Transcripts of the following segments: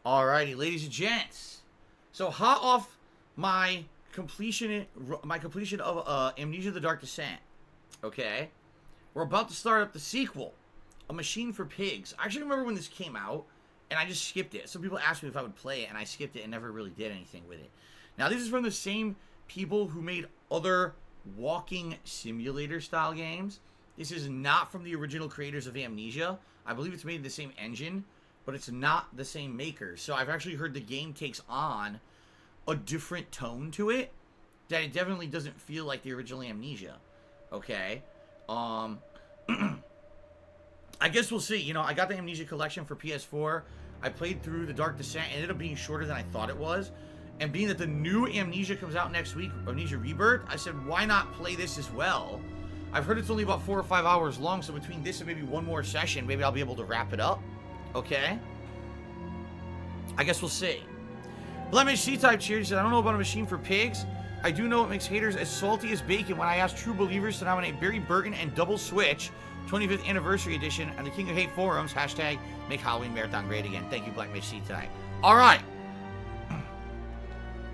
Alrighty, ladies and gents. So hot off my completion of Amnesia: The Dark Descent. Okay, we're about to start up the sequel, A Machine for Pigs. I actually remember when this came out, and I just skipped it. Some people asked me if I would play it, and I skipped it and never really did anything with it. Now this is from the same people who made other walking simulator style games. This is not from the original creators of Amnesia. I believe it's made in the same engine, but it's not the same maker. So I've actually heard the game takes on a different tone to it, that it definitely doesn't feel like the original Amnesia. Okay? I guess we'll see. You know, I got the Amnesia collection for PS4. I played through The Dark Descent. It ended up being shorter than I thought it was. And being that the new Amnesia comes out next week, Amnesia Rebirth, I said, why not play this as well? I've heard it's only about 4 or 5 hours long, so between this and maybe one more session, maybe I'll be able to wrap it up. Okay? I guess we'll see. Blemish C-Type Cheers said, I don't know about A Machine for Pigs. I do know it makes haters as salty as bacon when I asked true believers to nominate Barry Burton and Double Switch 25th Anniversary Edition on the King of Hate forums. Hashtag make Halloween Marathon great again. Thank you, Blemish C-Type. Alright.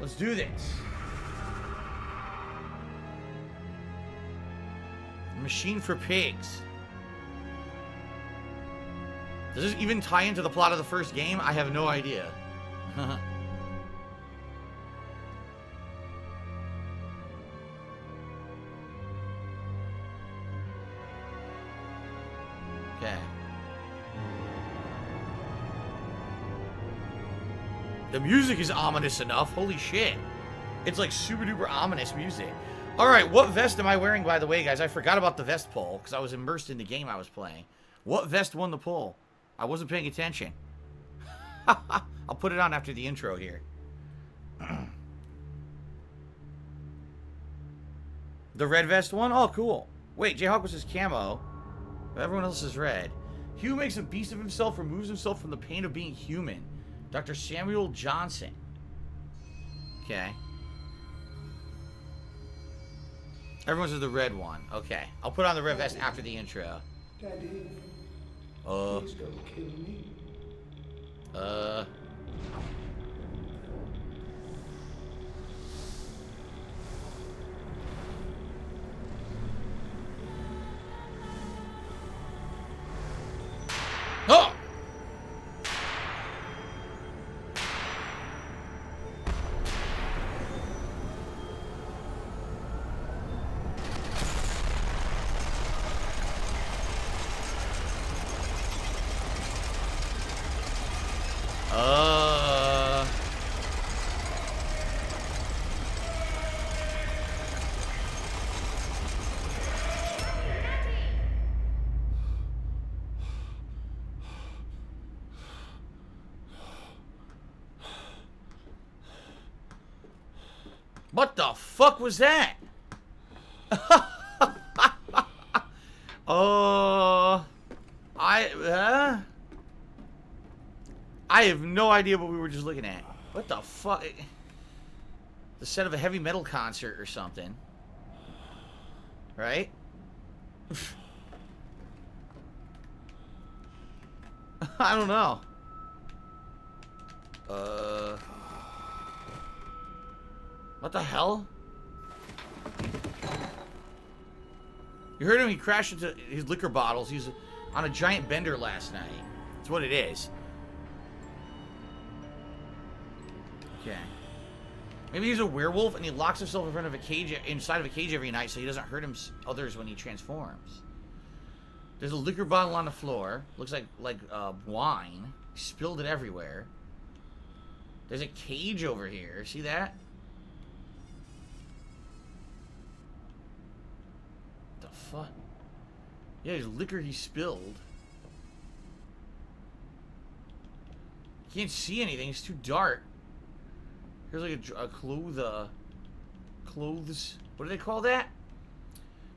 Let's do this. Machine for Pigs. Does this even tie into the plot of the first game? I have no idea. Okay. The music is ominous enough. Holy shit. It's like super duper ominous music. Alright, what vest am I wearing, by the way, guys? I forgot about the vest poll, because I was immersed in the game I was playing. What vest won the poll? I wasn't paying attention. I'll put it on after the intro here. The red vest won? Oh, cool. Wait, Jayhawk was his camo. Everyone else is red. He who makes a beast of himself removes himself from the pain of being human. Dr. Samuel Johnson. Okay. Everyone says the red one. Okay. I'll put on the red vest after the intro. Daddy, please don't kill me. Oh! What the fuck was that? I have no idea what we were just looking at. What the fuck? The set of a heavy metal concert or something. Right? I don't know. What the hell? You heard him, he crashed into his liquor bottles. He was on a giant bender last night. That's what it is. Okay. Maybe he's a werewolf and he locks himself in front of a cage, inside of a cage every night so he doesn't hurt others when he transforms. There's a liquor bottle on the floor. Looks like wine. He spilled it everywhere. There's a cage over here. See that? The fuck? Yeah, there's liquor he spilled. Can't see anything. It's too dark. Here's like a clothes. What do they call that?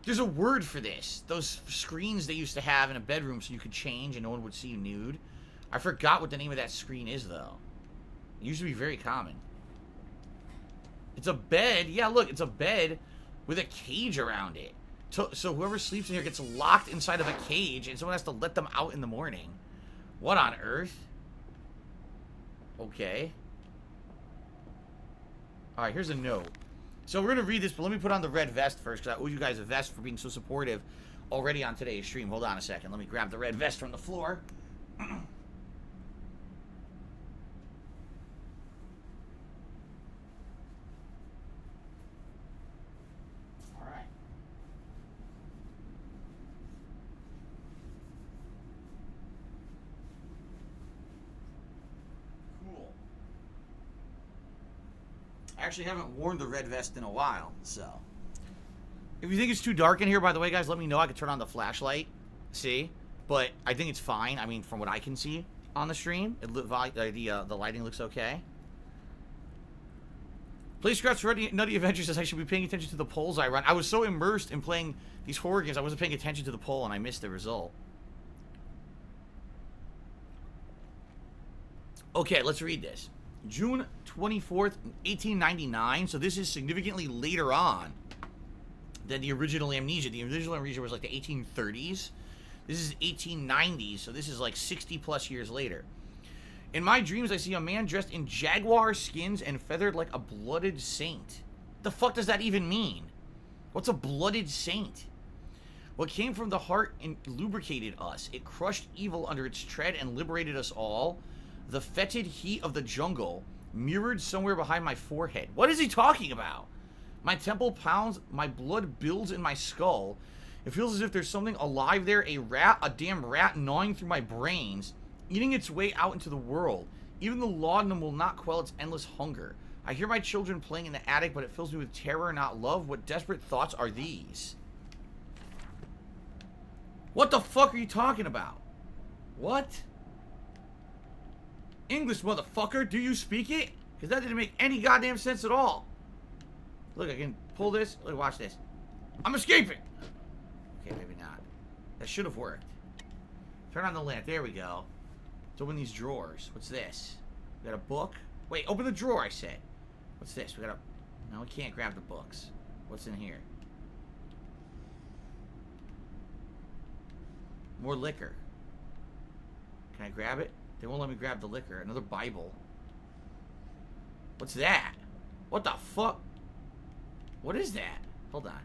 There's a word for this. Those screens they used to have in a bedroom so you could change and no one would see you nude. I forgot what the name of that screen is, though. It used to be very common. It's a bed. Yeah, look, it's a bed with a cage around it. So whoever sleeps in here gets locked inside of a cage and someone has to let them out in the morning. What on earth? Okay. Alright, here's a note. So we're going to read this, but let me put on the red vest first, because I owe you guys a vest for being so supportive already on today's stream. Hold on a second. Let me grab the red vest from the floor. Alright. Cool. I actually haven't worn the red vest in a while, so. If you think it's too dark in here, by the way, guys, let me know. I could turn on the flashlight. See? But I think it's fine. I mean, from what I can see on the stream, the lighting looks okay. Play Scraps for Nutty Adventures says I should be paying attention to the polls I run. I was so immersed in playing these horror games, I wasn't paying attention to the poll, and I missed the result. Okay, let's read this. June 24th, 1899. So this is significantly later on than the original Amnesia. The original Amnesia was like the 1830s. This is 1890s, so this is like 60 plus years later. In my dreams, I see a man dressed in jaguar skins and feathered like a blooded saint. The fuck does that even mean? What's a blooded saint? What came from the heart and lubricated us. It crushed evil under its tread and liberated us all. The fetid heat of the jungle mirrored somewhere behind my forehead. What is he talking about? My temple pounds, my blood builds in my skull. It feels as if there's something alive there, a damn rat gnawing through my brains, eating its way out into the world. Even the laudanum will not quell its endless hunger. I hear my children playing in the attic, but it fills me with terror, not love. What desperate thoughts are these? What the fuck are you talking about? What? English, motherfucker, do you speak it? Because that didn't make any goddamn sense at all. Look, I can pull this. Look, watch this. I'm escaping. Okay, maybe not. That should have worked. Turn on the lamp. There we go. Let's open these drawers. What's this? We got a book. Wait, open the drawer, I said. What's this? We got a... No, we can't grab the books. What's in here? More liquor. Can I grab it? They won't let me grab the liquor. Another Bible. What's that? What the fuck? What is that? Hold on.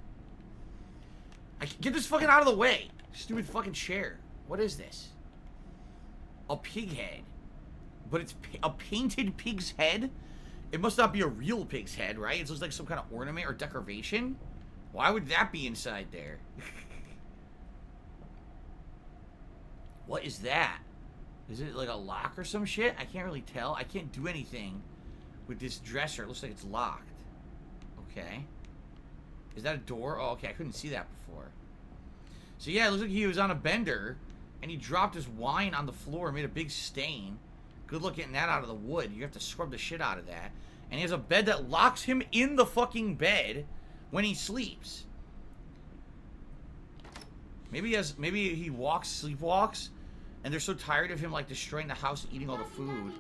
Get this fucking out of the way. Stupid fucking chair. What is this? A pig head. But it's a painted pig's head? It must not be a real pig's head, right? It looks like some kind of ornament or decoration. Why would that be inside there? What is that? Is it like a lock or some shit? I can't really tell. I can't do anything with this dresser. It looks like it's locked. Okay. Is that a door? Oh, okay. I couldn't see that before. So yeah, it looks like he was on a bender and he dropped his wine on the floor and made a big stain. Good luck getting that out of the wood. You have to scrub the shit out of that. And he has a bed that locks him in the fucking bed when he sleeps. Maybe he sleepwalks, and they're so tired of him like destroying the house and eating all the food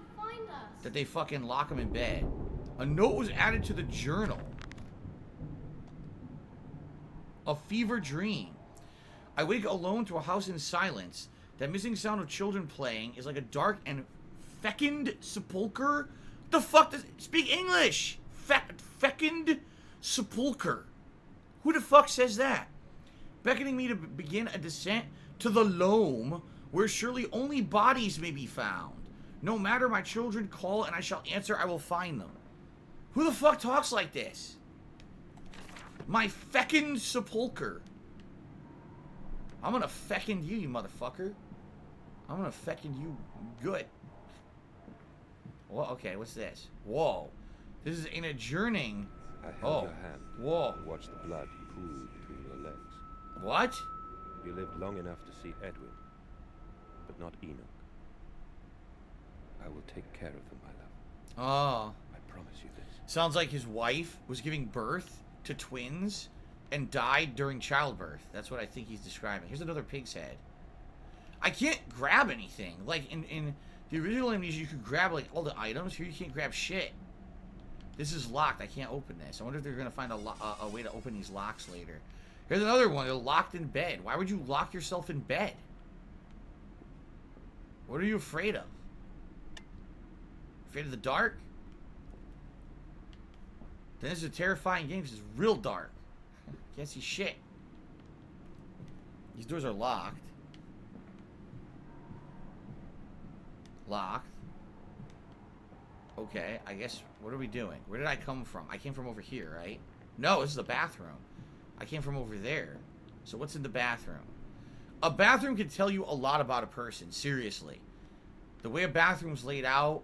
that they fucking lock him in bed. A note was added to the journal. A fever dream. I wake alone to a house in silence. That missing sound of children playing is like a dark and fecund sepulcher. The fuck does... Speak English! Fecund sepulcher. Who the fuck says that? Beckoning me to begin a descent to the loam, where surely only bodies may be found. No matter my children call and I shall answer, I will find them. Who the fuck talks like this? My fecund sepulcher. I'm gonna fecund you, you motherfucker. I'm gonna fecund you good. Well, okay, what's this? Whoa. This is an adjourning. I held your hand. Whoa. And watched the blood pool between your legs. What? You lived long enough to see Edwin, but not Enoch. I will take care of them, my love. Oh. I promise you this. Sounds like his wife was giving birth to twins and died during childbirth. That's what I think he's describing. Here's another pig's head. I can't grab anything. Like, in the original Amnesia, you could grab, like, all the items. Here, you can't grab shit. This is locked. I can't open this. I wonder if they're going to find a way to open these locks later. Here's another one. They're locked in bed. Why would you lock yourself in bed? What are you afraid of? Afraid of the dark? Then this is a terrifying game because it's real dark. Can't see shit. These doors are locked. Locked. Okay, I guess, what are we doing? Where did I come from? I came from over here, right? No, this is the bathroom. I came from over there. So what's in the bathroom? A bathroom can tell you a lot about a person, seriously. The way a bathroom's laid out.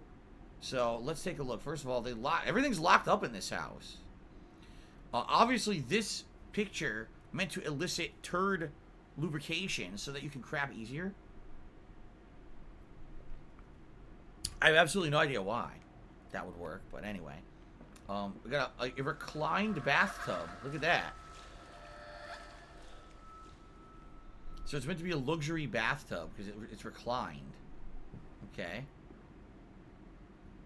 So let's take a look. First of all, everything's locked up in this house. Obviously, this picture meant to elicit turd lubrication so that you can crap easier. I have absolutely no idea why that would work, but anyway. We got a reclined bathtub. Look at that. So it's meant to be a luxury bathtub because it's reclined. Okay.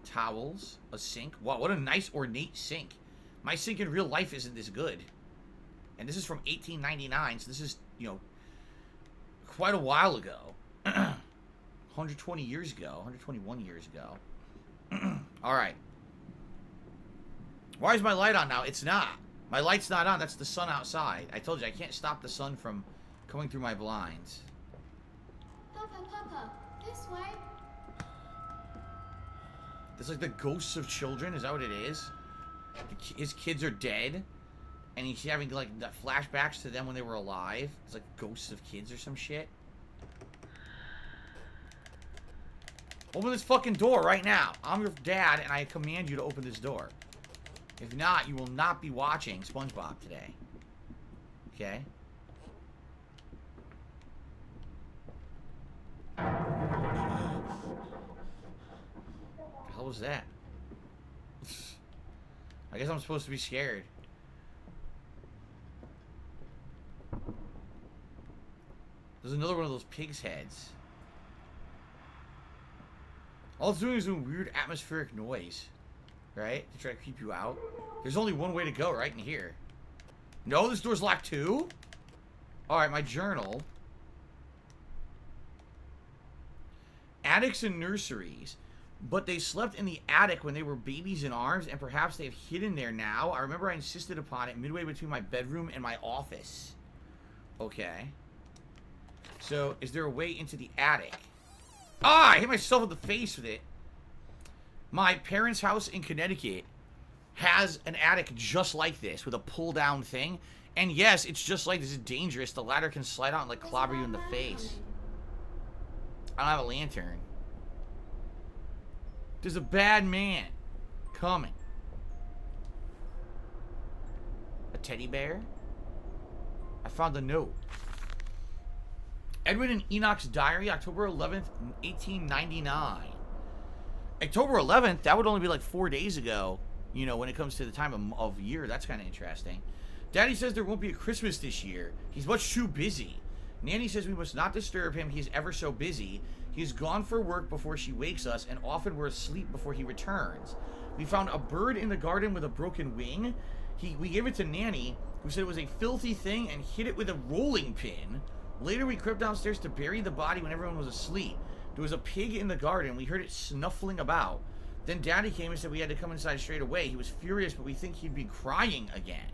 Towels, a sink. Wow, what a nice ornate sink. My sink in real life isn't this good. And this is from 1899, so this is, you know, quite a while ago. 120 years ago. 121 years ago. Alright. Why is my light on now? It's not. My light's not on. That's the sun outside. I told you, I can't stop the sun from coming through my blinds. Papa, this way. There's like the ghosts of children. Is that what it is? His kids are dead. And he's having like flashbacks to them when they were alive. It's like ghosts of kids or some shit. Open this fucking door right now. I'm your dad and I command you to open this door. If not, you will not be watching SpongeBob today. Okay? What the hell was that? I guess I'm supposed to be scared. There's another one of those pig's heads. All it's doing is doing weird atmospheric noise. Right? To try to keep you out. There's only one way to go, right in here. No, this door's locked too? Alright, my journal. Attics and nurseries. But they slept in the attic when they were babies in arms, and perhaps they've hidden there now. I remember I insisted upon it midway between my bedroom and my office. Okay. So, is there a way into the attic? Ah, I hit myself in the face with it. My parents' house in Connecticut has an attic just like this with a pull-down thing. And yes, it's just like this. It's dangerous. The ladder can slide out and like clobber you in the face. I don't have a lantern. There's a bad man coming. A teddy bear? I found a note. Edwin and Enoch's diary, October 11th, 1899. October 11th, that would only be like 4 days ago, you know, when it comes to the time of year. That's kind of interesting. Daddy says there won't be a Christmas this year. He's much too busy. Nanny says we must not disturb him. He's ever so busy. He's gone for work before she wakes us, and often we're asleep before he returns. We found a bird in the garden with a broken wing. We gave it to Nanny, who said it was a filthy thing and hit it with a rolling pin. Later, we crept downstairs to bury the body when everyone was asleep. There was a pig in the garden. We heard it snuffling about. Then Daddy came and said we had to come inside straight away. He was furious, but we think he'd be crying again.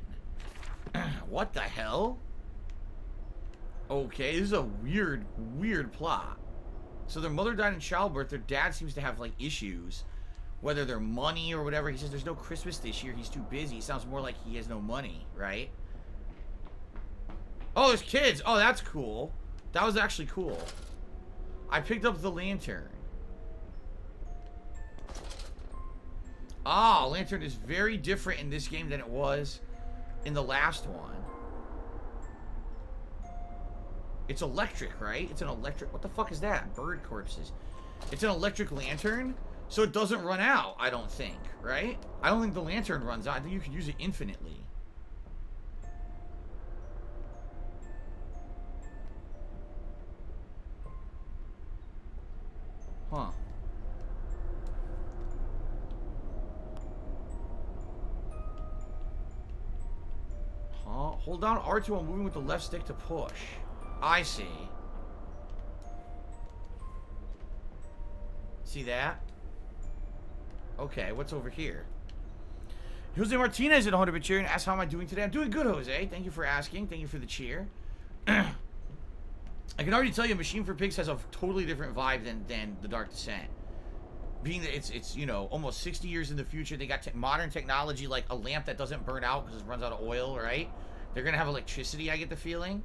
What the hell? Okay, this is a weird, weird plot. So their mother died in childbirth. Their dad seems to have, like, issues. Whether they're money or whatever. He says there's no Christmas this year. He's too busy. Sounds more like he has no money, right? Oh, there's kids. Oh, that's cool. That was actually cool. I picked up the lantern. Ah, lantern is very different in this game than it was in the last one. It's electric, right? It's an electric... What the fuck is that? Bird corpses. It's an electric lantern, so it doesn't run out, I don't think, right? I don't think the lantern runs out. I think you could use it infinitely. Huh. Huh? Hold down R2 while moving with the left stick to push. I see. See that? Okay, what's over here? Jose Martinez at 100 cheer and asks how am I doing today. I'm doing good, Jose. Thank you for asking. Thank you for the cheer. I can already tell you Machine for Pigs has a totally different vibe than The Dark Descent. Being that it's you know, almost 60 years in the future. They got modern technology like a lamp that doesn't burn out because it runs out of oil, right? They're going to have electricity, I get the feeling.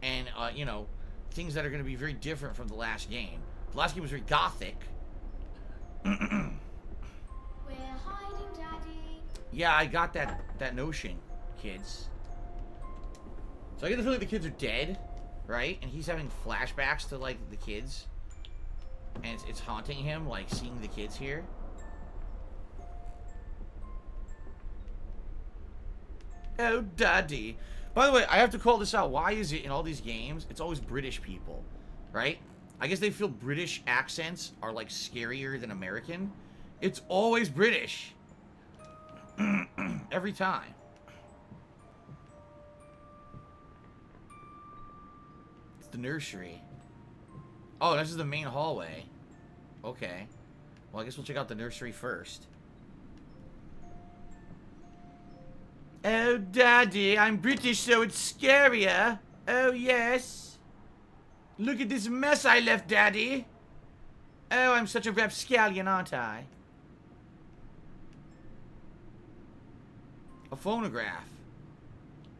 And, you know, things that are going to be very different from the last game. The last game was very gothic. We're hiding, Daddy. Yeah, I got that notion, kids. So I get the feeling the kids are dead, right? And he's having flashbacks to, like, the kids. And it's haunting him, like, seeing the kids here. Oh, Daddy. By the way, I have to call this out. Why is it in all these games, it's always British people, right? I guess they feel British accents are, like, scarier than American. It's always British. Every time. It's the nursery. Oh, this is the main hallway. Okay. Well, I guess we'll check out the nursery first. Oh, Daddy, I'm British, so it's scarier. Oh, yes. Look at this mess I left, Daddy. Oh, I'm such a rapscallion, aren't I? A phonograph.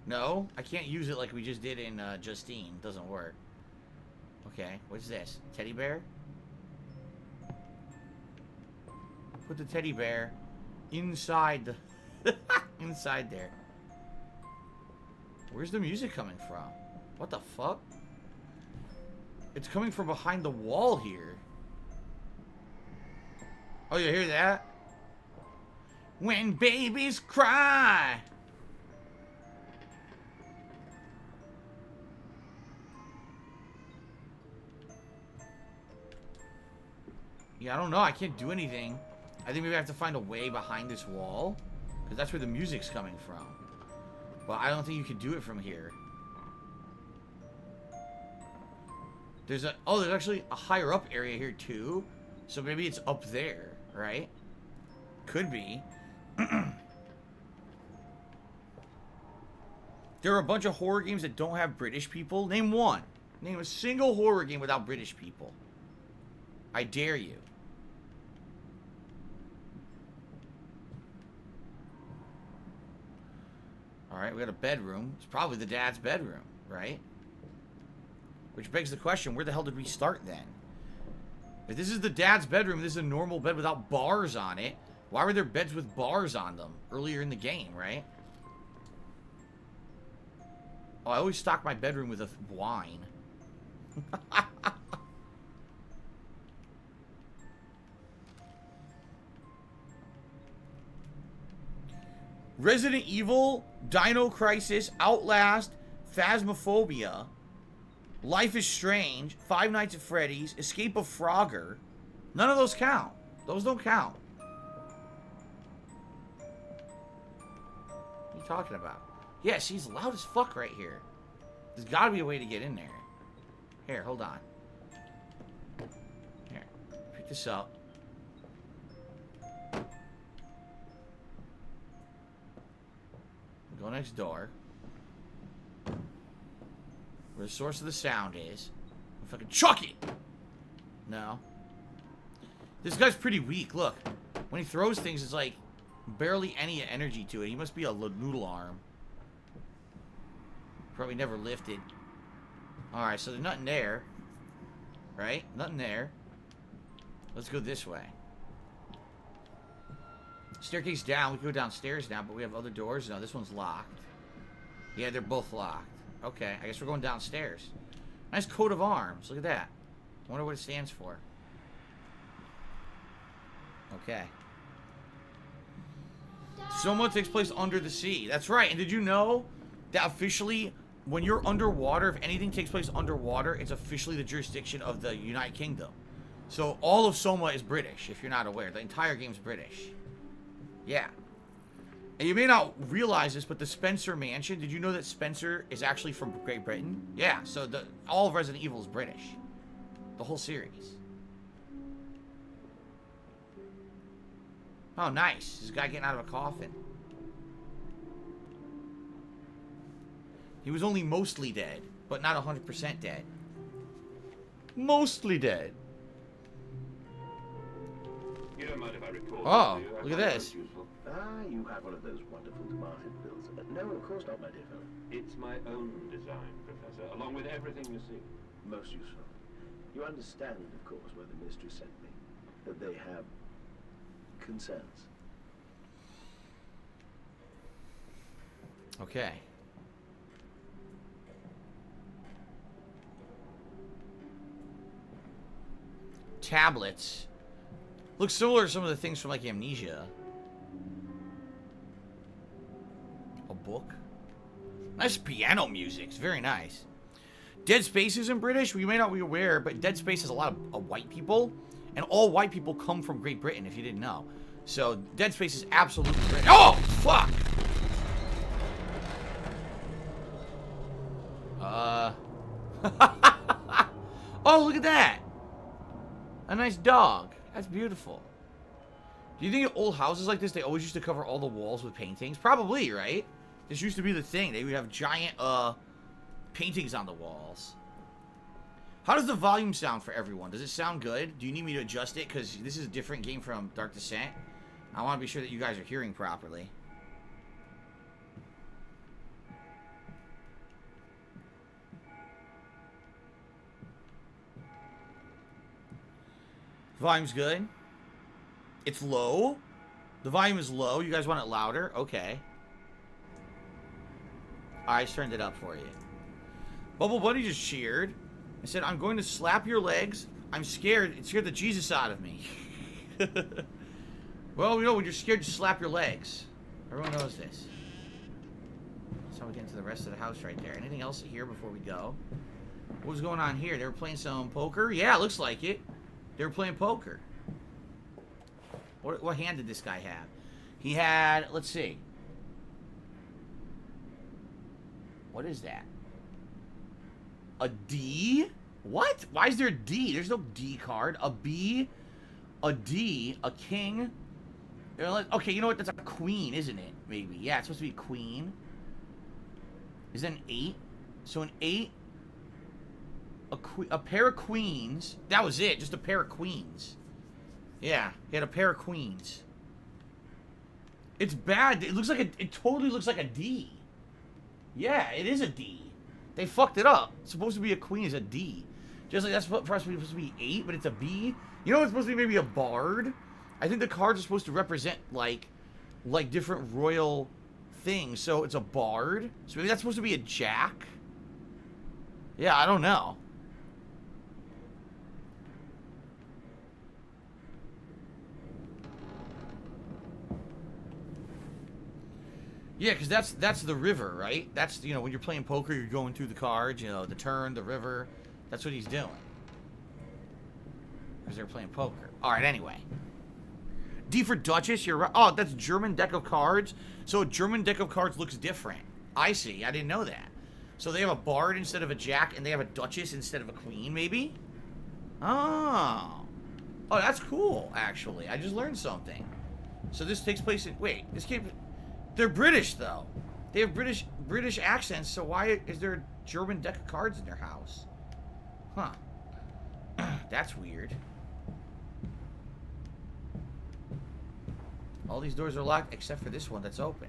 No, I can't use it like we just did in Justine. Doesn't work. Okay, what's this? Teddy bear? Put the teddy bear inside the... inside there. Where's the music coming from? What the fuck? It's coming from behind the wall here. Oh, you hear that? When babies cry. Yeah, I don't know. I can't do anything. I think maybe I have to find a way behind this wall. Because that's where the music's coming from. But I don't think you can do it from here. There's a... Oh, there's actually a higher up area here, too. So maybe it's up there, right? Could be. There are a bunch of horror games that don't have British people. Name one. Name a single horror game without British people. I dare you. Alright, we got a bedroom. It's probably the dad's bedroom, right? Which begs the question, where the hell did we start then? If this is the dad's bedroom, this is a normal bed without bars on it. Why were there beds with bars on them earlier in the game, right? Oh, I always stock my bedroom with a wine. Resident Evil, Dino Crisis, Outlast, Phasmophobia, Life is Strange, Five Nights at Freddy's, Escape of Frogger. None of those count. Those don't count. What are you talking about? Yeah, she's loud as fuck right here. There's gotta be a way to get in there. Here, hold on. Here, pick this up. Go next door. Where the source of the sound is. I'll fucking chuck it! No. This guy's pretty weak, look. When he throws things, it's like barely any energy to it. He must be a noodle arm. Probably never lifted. Alright, so there's nothing there. Right? Nothing there. Let's go this way. Staircase down. We can go downstairs now, but we have other doors. No, this one's locked. Yeah, they're both locked. Okay, I guess we're going downstairs. Nice coat of arms. Look at that. I wonder what it stands for. Okay. Soma takes place under the sea. That's right. And did you know that officially, when you're underwater, if anything takes place underwater, it's officially the jurisdiction of the United Kingdom. So all of Soma is British, if you're not aware. The entire game's British. Yeah. And you may not realize this, but the Spencer Mansion, did you know that Spencer is actually from Great Britain? Yeah, so all of Resident Evil is British. The whole series. Oh, nice. This guy getting out of a coffin. He was only mostly dead, but not 100% dead. Mostly dead. You don't mind if I record? Oh, do you? I look at find this. it useful. Ah, you have one of those wonderful Martin bills. No, of course not, my dear fellow. It's my own design, Professor, along with everything you see. Most useful. You understand, of course, why the ministry sent me. That they have concerns. Okay. Tablets. Looks similar to some of the things from like Amnesia. A book. Nice piano music. It's very nice. Dead Space isn't British. We may not be aware, but Dead Space has a lot of white people. And all white people come from Great Britain, if you didn't know. So, Dead Space is absolutely British. Oh, fuck! Oh, look at that! A nice dog. That's beautiful. Do you think in old houses like this, they always used to cover all the walls with paintings? Probably, right? This used to be the thing. They would have giant, paintings on the walls. How does the volume sound for everyone? Does it sound good? Do you need me to adjust it? Because this is a different game from Dark Descent. I want to be sure that you guys are hearing properly. Volume's good. It's low. The volume is low. You guys want it louder? Okay. I just turned it up for you. Bubble Buddy just cheered. I said, I'm going to slap your legs. I'm scared. It scared the Jesus out of me. Well, you know, when you're scared, you slap your legs. Everyone knows this. That's how we get into the rest of the house right there. Anything else here before we go? What was going on here? They were playing some poker? Yeah, it looks like it. They were playing poker. What hand did this guy have? He had, let's see. What is that? A D? What? Why is there a D? There's no D card. A B, a D, a king. Okay, you know what? That's a queen, isn't it? Maybe. Yeah, it's supposed to be a queen. Is that an 8? So an 8, a pair of queens. That was it. Just a pair of queens. Yeah, he had a pair of queens. It's bad. It looks like it totally looks like a D. Yeah, it is a D. They fucked it up. It's supposed to be a queen is a D. Just like that's supposed to be 8, but it's a B. You know it's supposed to be maybe a bard? I think the cards are supposed to represent like different royal things. So it's a bard. So maybe that's supposed to be a jack. Yeah, I don't know. Yeah, because that's the river, right? That's, you know, when you're playing poker, you're going through the cards, you know, the turn, the river. That's what he's doing. Because they're playing poker. All right, anyway. D for Duchess, you're right. Oh, that's German deck of cards. So a German deck of cards looks different. I see. I didn't know that. So they have a bard instead of a jack, and they have a duchess instead of a queen, maybe? Oh. Oh, that's cool, actually. I just learned something. So this takes place in... Wait, this game... They're British, though. They have British accents, so why is there a German deck of cards in their house? Huh. That's weird. All these doors are locked except for this one that's open.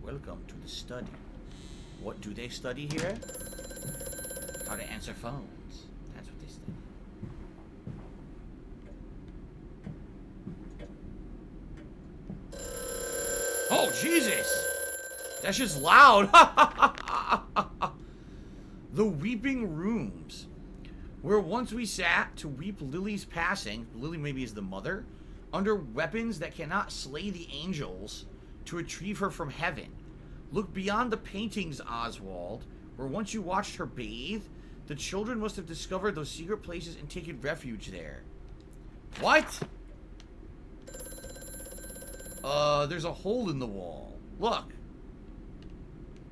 Welcome to the study. What do they study here? How to answer phones. That's what they study. Oh, Jesus! That's just loud. The Weeping Rooms. Where once we sat to weep Lily's passing, Lily maybe is the mother, under weapons that cannot slay the angels to retrieve her from heaven. Look beyond the paintings, Oswald, where once you watched her bathe, the children must have discovered those secret places and taken refuge there. What? There's a hole in the wall. Look.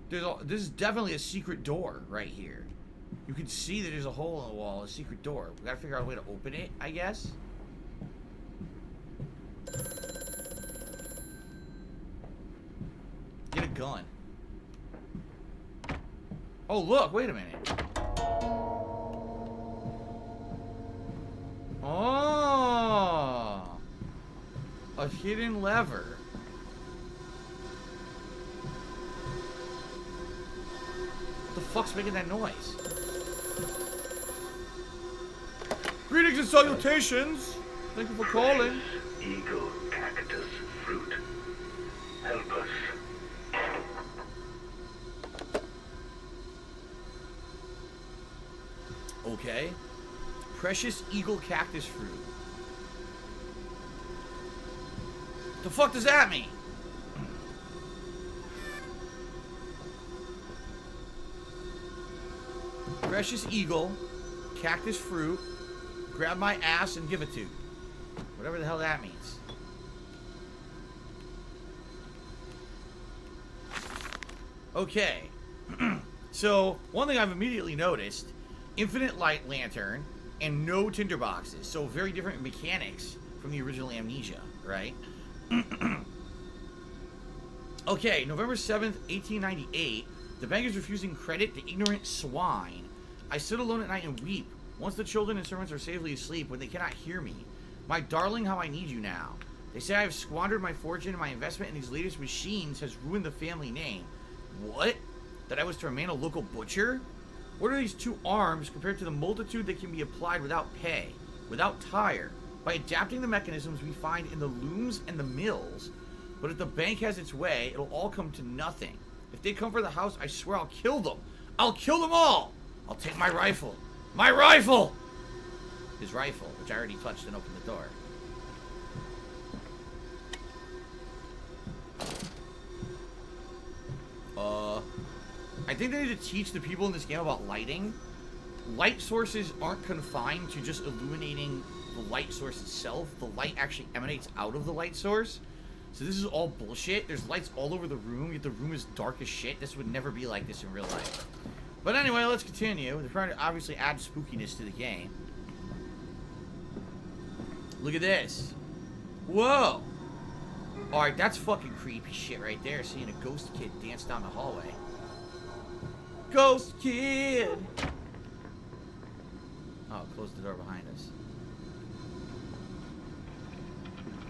This is definitely a secret door right here. You can see that there's a hole in the wall, a secret door. We gotta figure out a way to open it, I guess. gun. Oh, look, wait a minute. Oh. A hidden lever. What the fuck's making that noise? Greetings and salutations. Thank you for calling. Eagle cactus fruit. Help us. Okay. Precious eagle cactus fruit. The fuck does that mean? Precious eagle, cactus fruit, grab my ass and give it to. Whatever the hell that means. Okay. So, one thing I've immediately noticed, infinite light lantern and no tinderboxes. So, very different mechanics from the original Amnesia, right? Okay, November 7th, 1898. The bank is refusing credit to ignorant swine. I sit alone at night and weep. Once the children and servants are safely asleep, when they cannot hear me. My darling, how I need you now. They say I have squandered my fortune and my investment in these latest machines has ruined the family name. What? That I was to remain a local butcher? What are these 2 arms compared to the multitude that can be applied without pay, without tire, by adapting the mechanisms we find in the looms and the mills? But if the bank has its way, it'll all come to nothing. If they come for the house, I swear I'll kill them. I'll kill them all! I'll take my rifle. My rifle! His rifle, which I already touched and opened the door. I think they need to teach the people in this game about lighting. Light sources aren't confined to just illuminating the light source itself. The light actually emanates out of the light source. So this is all bullshit. There's lights all over the room, yet the room is dark as shit. This would never be like this in real life. But anyway, let's continue. They're trying to obviously add spookiness to the game. Look at this. Whoa. Alright, that's fucking creepy shit right there. Seeing a ghost kid dance down the hallway. Ghost kid! Oh, close the door behind us.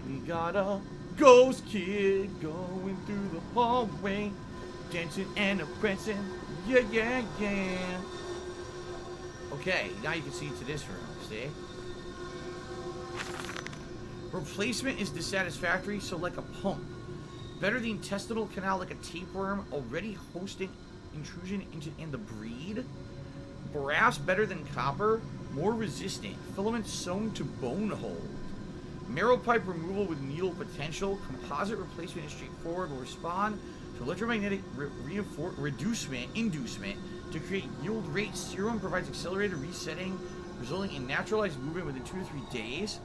We got a ghost kid going through the hallway, dancing and prancing. Yeah, yeah, yeah. Okay, now you can see into this room, see? Replacement is dissatisfactory, so like a pump. Better the intestinal canal like a tapeworm, already hosting intrusion in the breed. Brass better than copper, more resistant. Filament sewn to bone hold. Marrow pipe removal with needle potential. Composite replacement is straightforward, will respond to electromagnetic inducement to create yield rate. Serum provides accelerated resetting, resulting in naturalized movement within 2 to 3 days.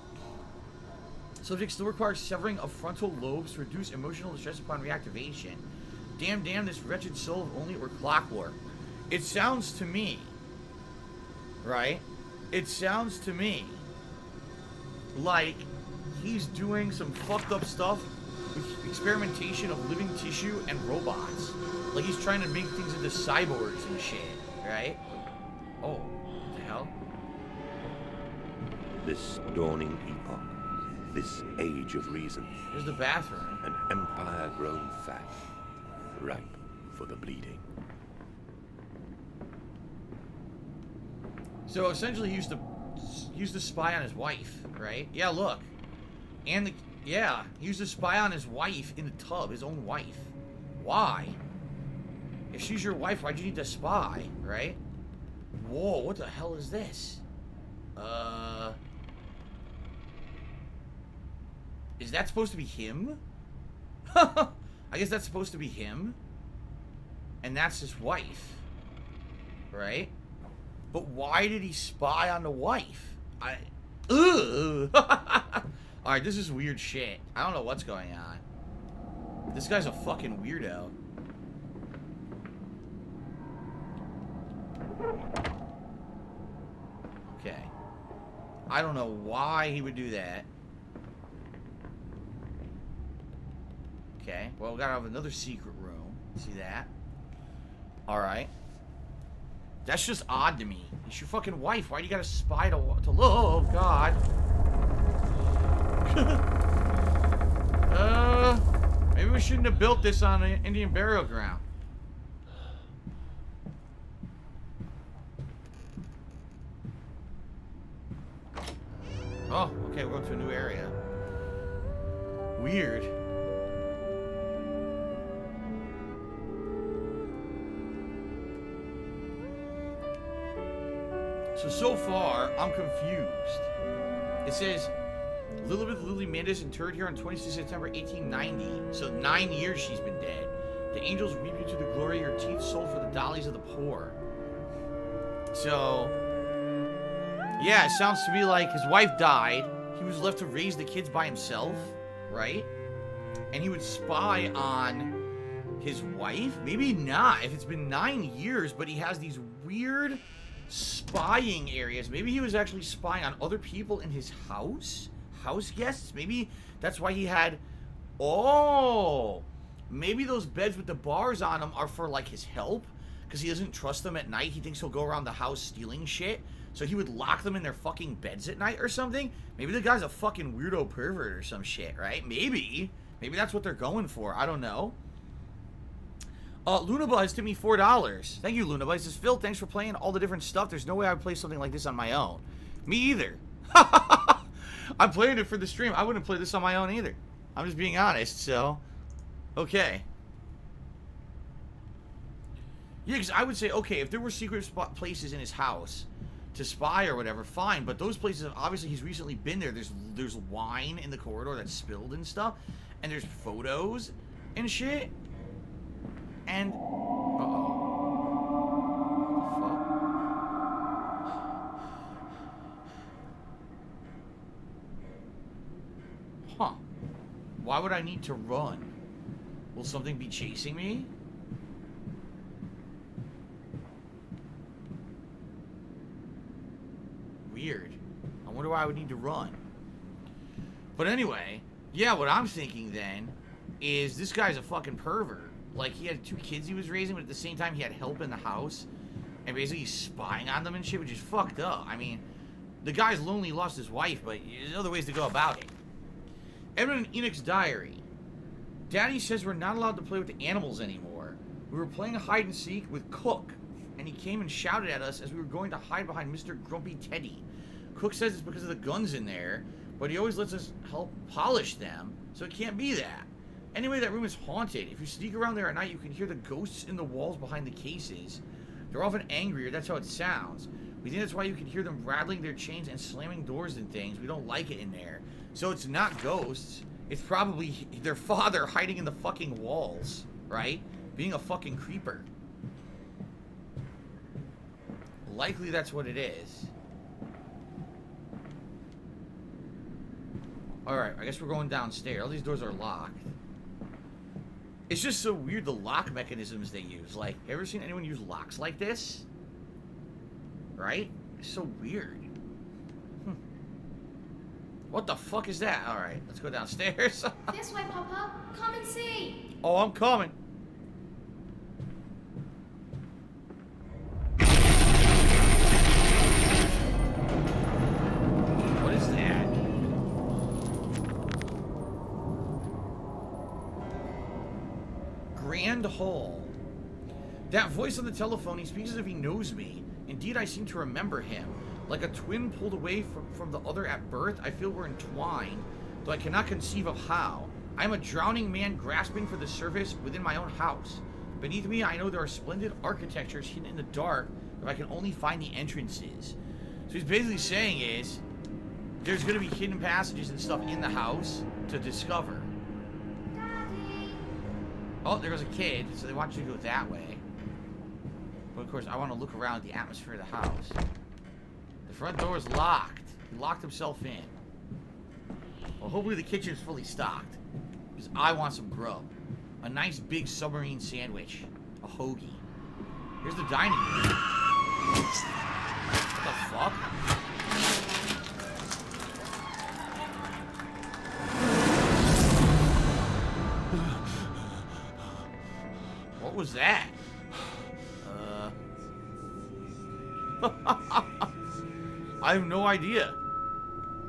Subject still requires severing of frontal lobes to reduce emotional distress upon reactivation. Damn, this wretched soul of only or clockwork. It sounds to me, right? It sounds to me like he's doing some fucked up stuff with experimentation of living tissue and robots. Like he's trying to make things into cyborgs and shit, right? Oh, what the hell? This dawning epoch, this age of reason, There's the bathroom. an empire grown fat, ripe for the bleeding. So essentially, he used to spy on his wife, right? Yeah, look, and he used to spy on his wife in the tub, his own wife. Why? If she's your wife, why'd you need to spy, right? Whoa, what the hell is this? Is that supposed to be him? I guess that's supposed to be him. And that's his wife. Right? But why did he spy on the wife? Ugh! Alright, this is weird shit. I don't know what's going on. This guy's a fucking weirdo. Okay. I don't know why he would do that. Okay, well, we gotta have another secret room. See that? Alright. That's just odd to me. It's your fucking wife. Why do you gotta spy to look? Oh, God. Maybe we shouldn't have built this on an Indian burial ground. Oh, okay, we're going to a new area. Weird. So far, I'm confused. It says, Lilibeth Lily Mandis interred here on 26 September 1890. So 9 years she's been dead. The angels weep you to the glory, your teeth sold for the dollies of the poor. So, yeah, it sounds to me like his wife died. He was left to raise the kids by himself, right? And he would spy on his wife? Maybe not. If it's been 9 years, but he has these weird spying areas. Maybe he was actually spying on other people in his house guests. Maybe that's why he had, oh, maybe those beds with the bars on them are for like his help, because he doesn't trust them at night. He thinks he'll go around the house stealing shit, so he would lock them in their fucking beds at night or something. Maybe the guy's a fucking weirdo pervert or some shit, right? Maybe that's what they're going for. I don't know. Lunaba has tipped me $4. Thank you, Lunaba. He says, Phil, thanks for playing all the different stuff. There's no way I would play something like this on my own. Me either. I'm playing it for the stream. I wouldn't play this on my own either. I'm just being honest, so. Okay. Yeah, because I would say, okay, if there were secret places in his house to spy or whatever, fine. But those places, obviously, he's recently been there. There's wine in the corridor that's spilled and stuff. And there's photos and shit. And uh-oh. What the fuck? Huh. Why would I need to run? Will something be chasing me? Weird. I wonder why I would need to run. But anyway, yeah, what I'm thinking then is this guy's a fucking pervert. Like, he had 2 kids he was raising, but at the same time, he had help in the house. And basically, he's spying on them and shit, which is fucked up. I mean, the guy's lonely, lost his wife, but there's other ways to go about it. Edwin and Enoch's diary. Daddy says we're not allowed to play with the animals anymore. We were playing hide and seek with Cook, and he came and shouted at us as we were going to hide behind Mr. Grumpy Teddy. Cook says it's because of the guns in there, but he always lets us help polish them, so it can't be that. Anyway, that room is haunted. If you sneak around there at night, you can hear the ghosts in the walls behind the cases. They're often angry, or that's how it sounds. We think that's why you can hear them rattling their chains and slamming doors and things. We don't like it in there. So it's not ghosts. It's probably their father hiding in the fucking walls, right? Being a fucking creeper. Likely that's what it is. Alright, I guess we're going downstairs. All these doors are locked. It's just so weird, the lock mechanisms they use. Like, ever seen anyone use locks like this? Right? It's so weird. What the fuck is that? Alright, let's go downstairs. This way, Papa. Come and see. Oh, I'm coming. What is that? Grand Hall. That voice on the telephone, he speaks as if he knows me. Indeed, I seem to remember him. Like a twin pulled away from the other at birth, I feel we're entwined, though I cannot conceive of how. I am a drowning man grasping for the surface within my own house. Beneath me, I know there are splendid architectures hidden in the dark, if I can only find the entrances. So he's basically saying is, there's going to be hidden passages and stuff in the house to discover. Daddy. Oh, there goes a kid, so they want you to go that way. But of course, I want to look around the atmosphere of the house. The front door is locked. He locked himself in. Well, hopefully the kitchen's fully stocked. Because I want some grub. A nice big submarine sandwich. A hoagie. Here's the dining room. What the fuck? What was that? I have no idea.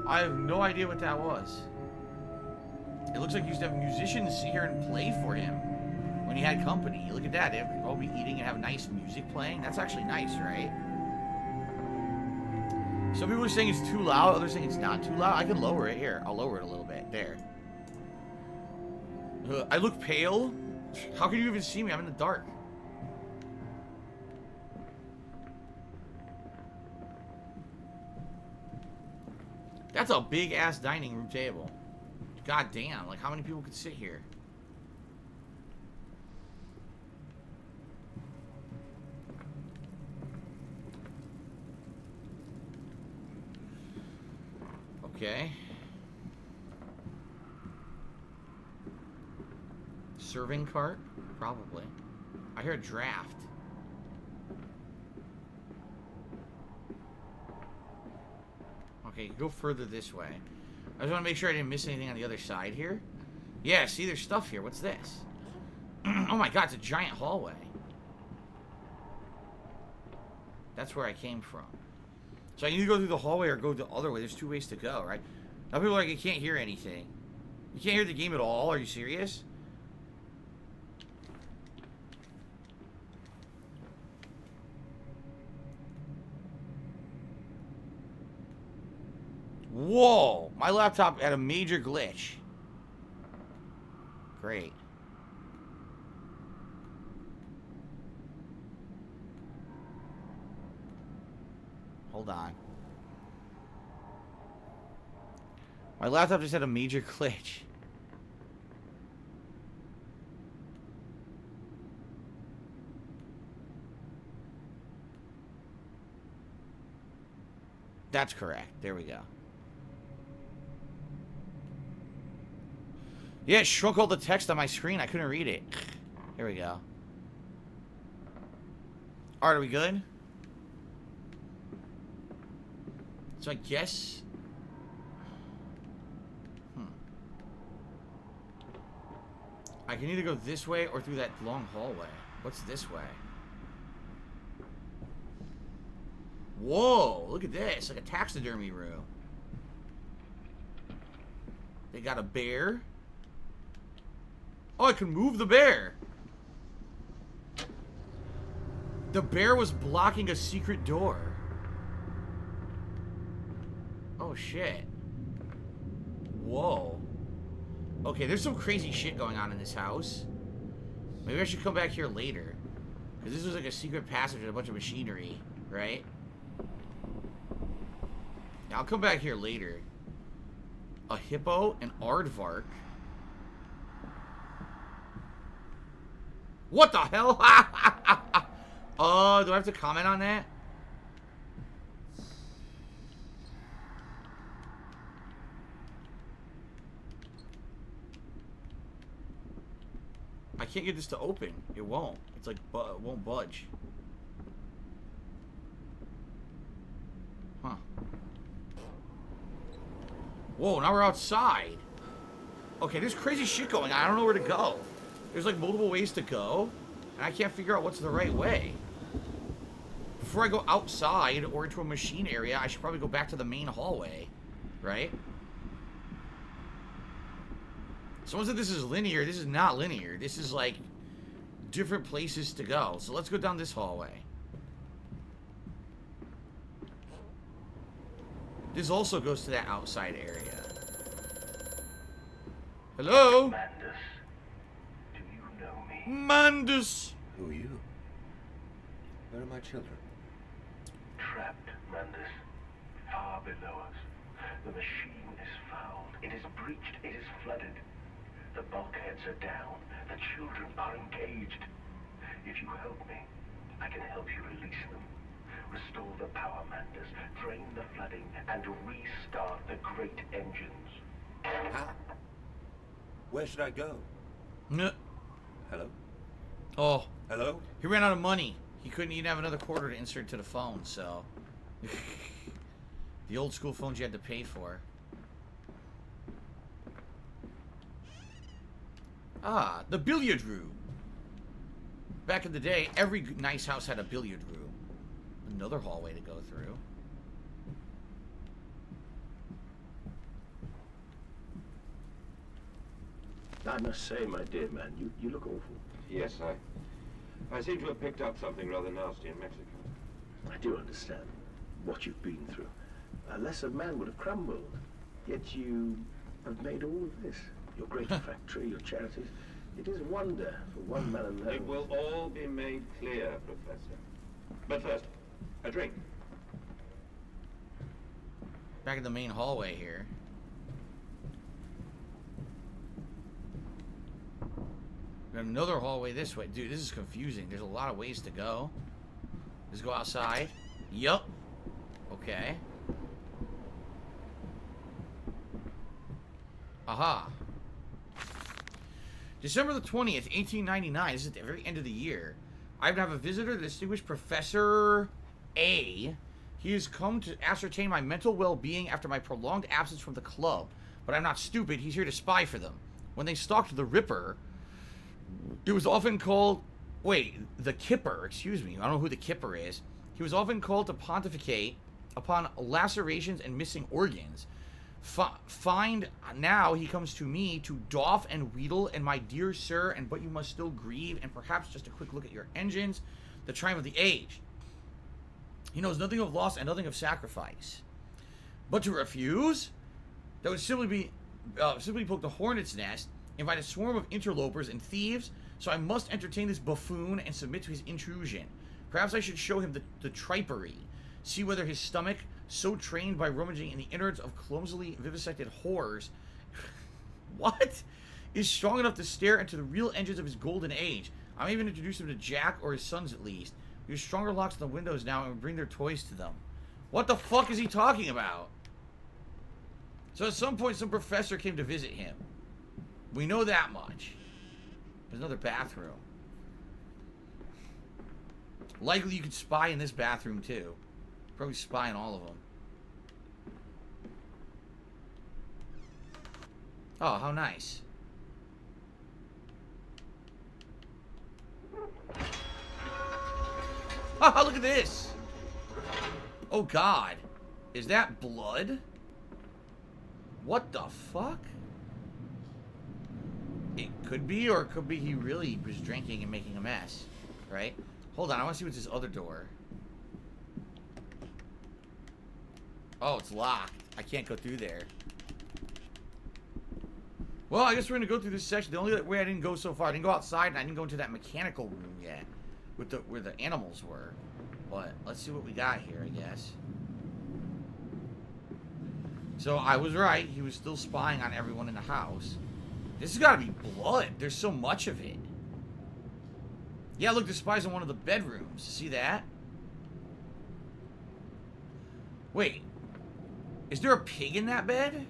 I have no idea what that was. It looks like he used to have musicians sit here and play for him when he had company. Look at that. They would all be eating and have nice music playing. That's actually nice, right? Some people are saying it's too loud. Others saying it's not too loud. I can lower it. Here, I'll lower it a little bit. There. I look pale. How can you even see me? I'm in the dark. That's a big ass dining room table. God damn, like how many people could sit here? Okay. Serving cart? Probably. I hear a draft. Okay, go further this way. I just want to make sure I didn't miss anything on the other side here. Yeah, see, there's stuff here. What's this? Oh my god, it's a giant hallway. That's where I came from. So I can either go through the hallway or go the other way. There's two ways to go, right? Now people are like, you can't hear anything. You can't hear the game at all? Are you serious? Whoa! My laptop had a major glitch. Great. Hold on. My laptop just had a major glitch. That's correct. There we go. Yeah, it shrunk all the text on my screen. I couldn't read it. Here we go. Alright, are we good? So I guess... I can either go this way or through that long hallway. What's this way? Whoa, look at this. Like a taxidermy room. They got a bear. Oh, I can move the bear. The bear was blocking a secret door. Oh, shit. Whoa. Okay, there's some crazy shit going on in this house. Maybe I should come back here later. Because this was like a secret passage with a bunch of machinery, right? I'll come back here later. A hippo, an aardvark. What the hell? Do I have to comment on that? I can't get this to open. It won't. It's like, it won't budge. Huh. Whoa, now we're outside. Okay, there's crazy shit going on. I don't know where to go. There's like multiple ways to go, and I can't figure out what's the right way. Before I go outside or into a machine area, I should probably go back to the main hallway, right? Someone said this is linear. This is not linear. This is like different places to go. So let's go down this hallway. This also goes to that outside area. Hello? Mandus, do you know me? Mandus! Who are you? Where are my children? Trapped, Mandus. Far below us. The machine is fouled. It is breached. It is flooded. The bulkheads are down. The children are engaged. If you help me, I can help you release them. Restore the power, Mandus. Drain the flooding and restart the great engines. How? Where should I go? No. Hello? Oh. Hello? He ran out of money. He couldn't even have another quarter to insert to the phone, so... The old school phones you had to pay for. Ah, the billiard room. Back in the day, every nice house had a billiard room. Another hallway to go through. I must say, my dear man, you look awful. Yes, I seem to have picked up something rather nasty in Mexico. I do understand what you've been through. A lesser man would have crumbled. Yet you have made all of this. Your great factory, your charities. It is a wonder for one man alone. It will all be made clear, Professor. But first, a drink. Back in the main hallway here. Got another hallway this way. Dude, this is confusing. There's a lot of ways to go. Let's go outside. Yup. Okay. Aha. December the 20th, 1899. This is at the very end of the year. I have a visitor, the distinguished Professor A. He has come to ascertain my mental well-being after my prolonged absence from the club. But I'm not stupid. He's here to spy for them. When they stalked the Ripper, it was often called... Wait, the Kipper. Excuse me. I don't know who the Kipper is. He was often called to pontificate upon lacerations and missing organs. Find now he comes to me to doff and wheedle, and my dear sir, and but you must still grieve, and perhaps just a quick look at your engines, the triumph of the age. He knows nothing of loss and nothing of sacrifice. But to refuse, that would simply poke the hornet's nest, invite a swarm of interlopers and thieves, so I must entertain this buffoon and submit to his intrusion. Perhaps I should show him the tripery, see whether his stomach, so trained by rummaging in the innards of clumsily vivisected whores, what? Is strong enough to stare into the real engines of his golden age. I may even introduce him to Jack, or his sons at least. There's stronger locks on the windows now and bring their toys to them. What the fuck is he talking about? So at some point, some professor came to visit him. We know that much. There's another bathroom. Likely you could spy in this bathroom too. Probably spy in all of them. Oh, how nice. Haha, look at this. Oh God. Is that blood? What the fuck? It could be, or it could be he really was drinking and making a mess. Right? Hold on, I want to see what's this other door. Oh, it's locked. I can't go through there. Well, I guess we're gonna go through this section. The only way I didn't go so far, I didn't go outside, and I didn't go into that mechanical room yet, with where the animals were. But let's see what we got here, I guess. So I was right. He was still spying on everyone in the house. This has got to be blood. There's so much of it. Yeah, look, there's spies in one of the bedrooms. See that? Wait. Is there a pig in that bed?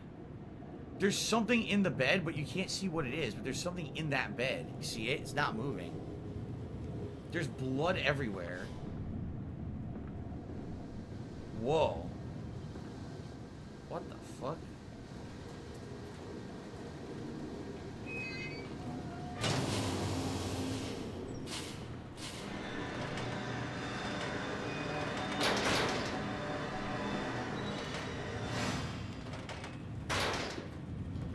There's something in the bed, but you can't see what it is. But there's something in that bed. You see it? It's not moving. There's blood everywhere. Whoa. What the fuck?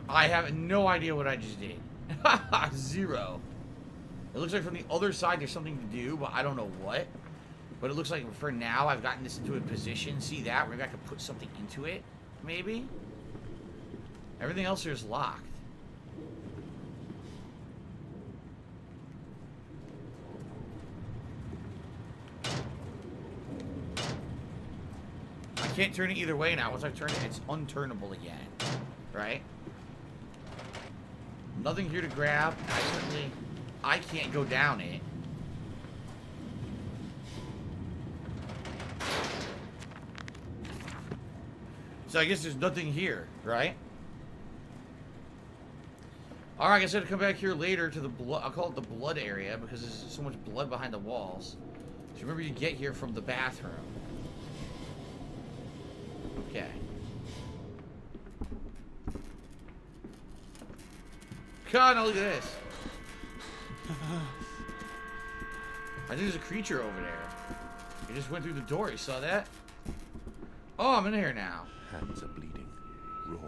I have no idea what I just did. Zero. It looks like from the other side there's something to do, but I don't know what. But it looks like for now I've gotten this into a position. See that? Maybe I could put something into it. Maybe? Everything else here is locked. I can't turn it either way now. Once I turn it, it's unturnable again. Right? Nothing here to grab. I can't go down it. So I guess there's nothing here, right? Alright, I guess I have to come back here later to the blood. I'll call it the blood area because there's so much blood behind the walls. So remember, you get here from the bathroom. Okay. God, now look at this. I think there's a creature over there. He just went through the door. You saw that? Oh, I'm in here now. Hands are bleeding, raw.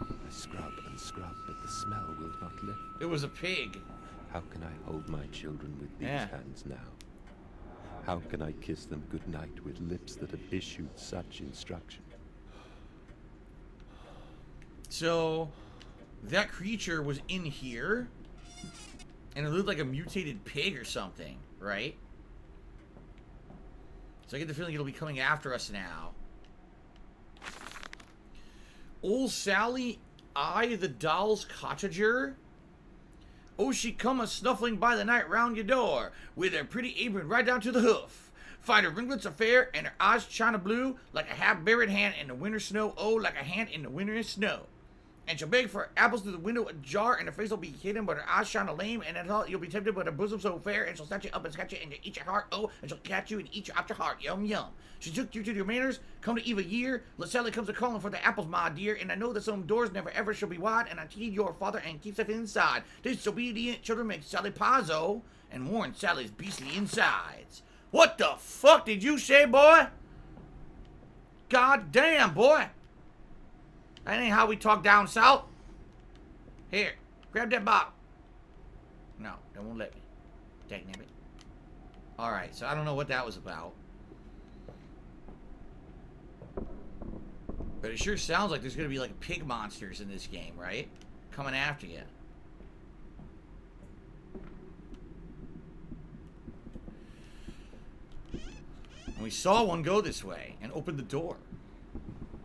I scrub and scrub, but the smell will not lift. It was a pig. How can I hold my children with these Yeah. hands now? How can I kiss them goodnight with lips that have issued such instruction? So, that creature was in here, and it looked like a mutated pig or something, right? So I get the feeling it'll be coming after us now. Old Sally, I the doll's cottager. Oh, she come a snuffling by the night round your door, with her pretty apron right down to the hoof. Find her ringlets are fair, and her eyes china blue, like a half-buried hand in the winter snow. Oh, like a hand in the winter snow. And she'll beg for apples through the window ajar, and her face will be hidden, but her eyes shine a lame, and at all you'll be tempted by her bosom so fair, and she'll snatch you up and scratch you, and you'll eat your heart, oh, and she'll catch you and eat you out your heart, yum yum. She took you to your manners, come to Eve a year, let Sally comes a calling for the apples, my dear, and I know that some doors never ever shall be wide, and I heed your father and keep safe inside. Disobedient children make Sally pazzo, and warn Sally's beastly insides. What the fuck did you say, boy? God damn, boy. That ain't how we talk down south. Here, grab that bottle. No, they won't let me. Dangnabbit. Alright, so I don't know what that was about. But it sure sounds like there's going to be like pig monsters in this game, right? Coming after you. And we saw one go this way and open the door.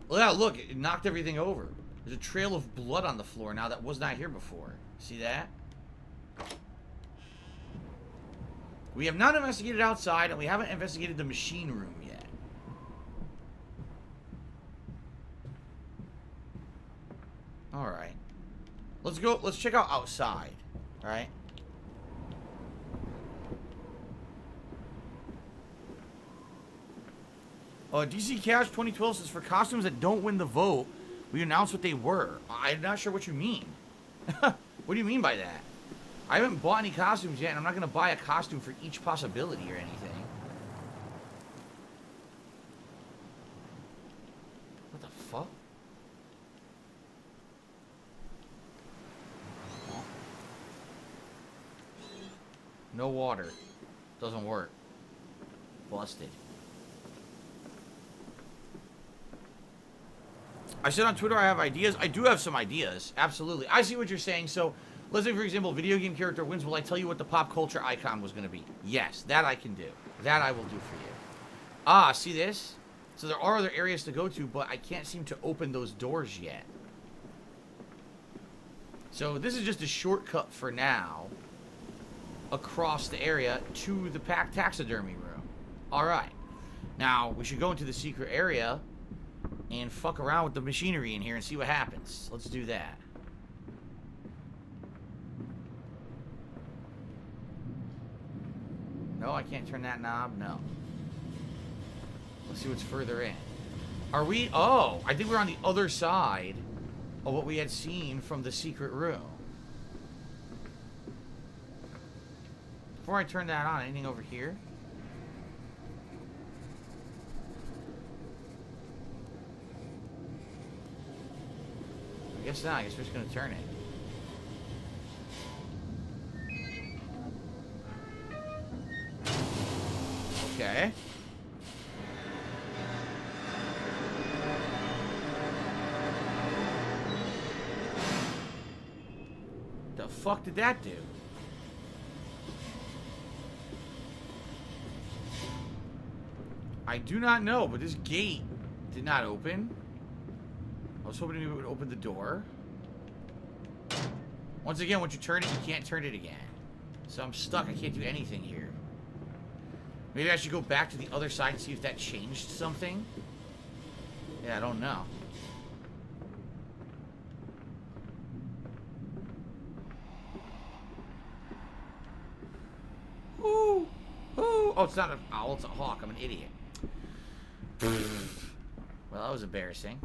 Well, yeah, look, it knocked everything over. There's a trail of blood on the floor now that was not here before. See that? We have not investigated outside, and we haven't investigated the machine room yet. Alright. Let's go, let's check out outside. Alright? DC Cash 2012 says, for costumes that don't win the vote, we announce what they were. I'm not sure what you mean. What do you mean by that? I haven't bought any costumes yet, and I'm not going to buy a costume for each possibility or anything. What the fuck? No water. Doesn't work. Busted. I said on Twitter I have ideas. I do have some ideas. Absolutely. I see what you're saying. So, let's say, for example, video game character wins. Will I tell you what the pop culture icon was going to be? Yes, that I can do. That I will do for you. Ah, see this? So there are other areas to go to, but I can't seem to open those doors yet. So this is just a shortcut for now across the area to the packed taxidermy room. Alright. Now, we should go into the secret area and fuck around with the machinery in here and see what happens. Let's do that. No, I can't turn that knob. No. Let's see what's further in. Are we... Oh, I think we're on the other side of what we had seen from the secret room. Before I turn that on, anything over here? I guess not. I guess we're just going to turn it. Okay. The fuck did that do? I do not know, but this gate did not open. I was hoping it would open the door. Once again, once you turn it, you can't turn it again. So I'm stuck. I can't do anything here. Maybe I should go back to the other side and see if that changed something. Yeah, I don't know. Ooh. Ooh. Oh, it's not an owl, it's a hawk. I'm an idiot. Well, that was embarrassing.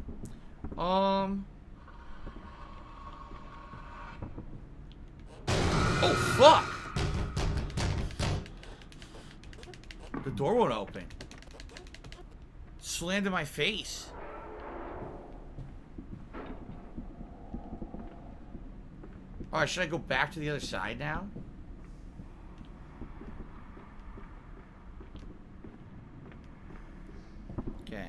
Oh, fuck! The door won't open. Slammed in my face. Alright, should I go back to the other side now? Okay.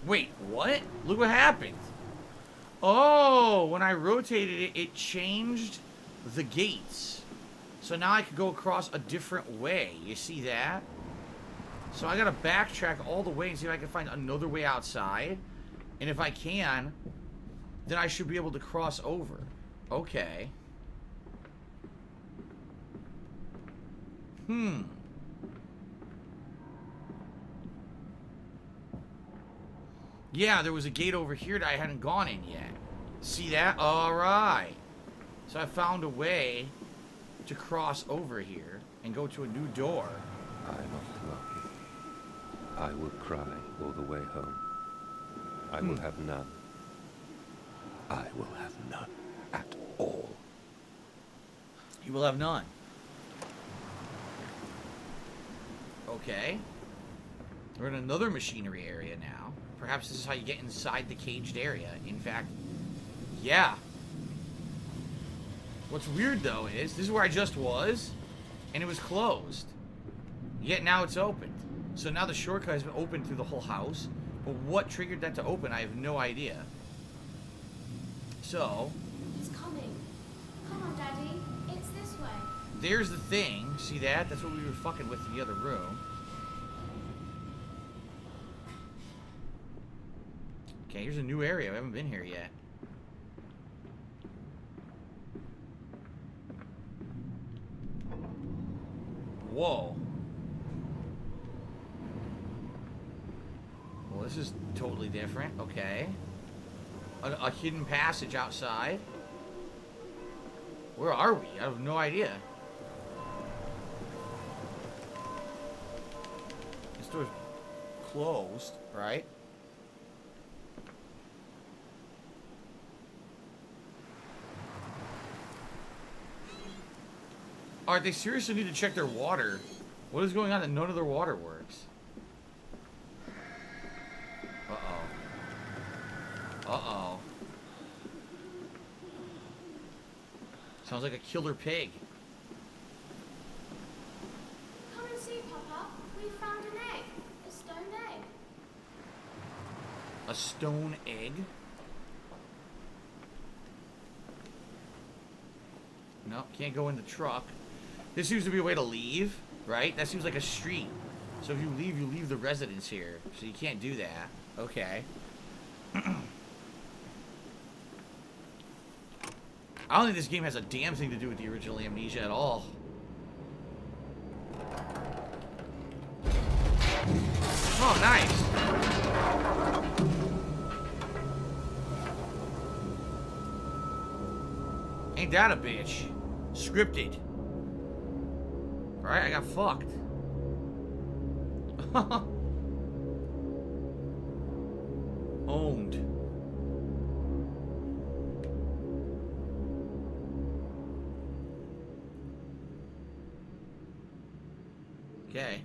Wait, what? Look what happened. Oh, when I rotated it, it changed the gates. So now I could go across a different way. You see that? So I gotta backtrack all the way and see if I can find another way outside. And if I can, then I should be able to cross over. Okay. Yeah, there was a gate over here that I hadn't gone in yet. See that? Alright. So I found a way to cross over here and go to a new door. I'm unlucky. I will cry all the way home. I will have none. I will have none at all. You will have none. Okay. We're in another machinery area now. Perhaps this is how you get inside the caged area. In fact, yeah. What's weird, though, is this is where I just was, and it was closed. Yet now it's opened. So now the shortcut has been open through the whole house. But what triggered that to open, I have no idea. So... He's coming. Come on, Daddy. It's this way. there's the thing. See that? That's what we were fucking with in the other room. Okay, here's a new area. We haven't been here yet. Whoa. Well, this is totally different. Okay. A hidden passage outside. Where are we? I have no idea. This door's closed, right? Alright, they seriously need to check their water. What is going on that none of their water works? Uh-oh. Uh-oh. Sounds like a killer pig. Come and see, Papa. We found an egg. A stone egg. A stone egg? No, can't go in the truck. This seems to be a way to leave, right? That seems like a street. So if you leave the residence here. So you can't do that. Okay. I don't think this game has a damn thing to do with the original Amnesia at all. Oh, nice. Ain't that a bitch? Scripted. Right, I got fucked. Owned. Okay.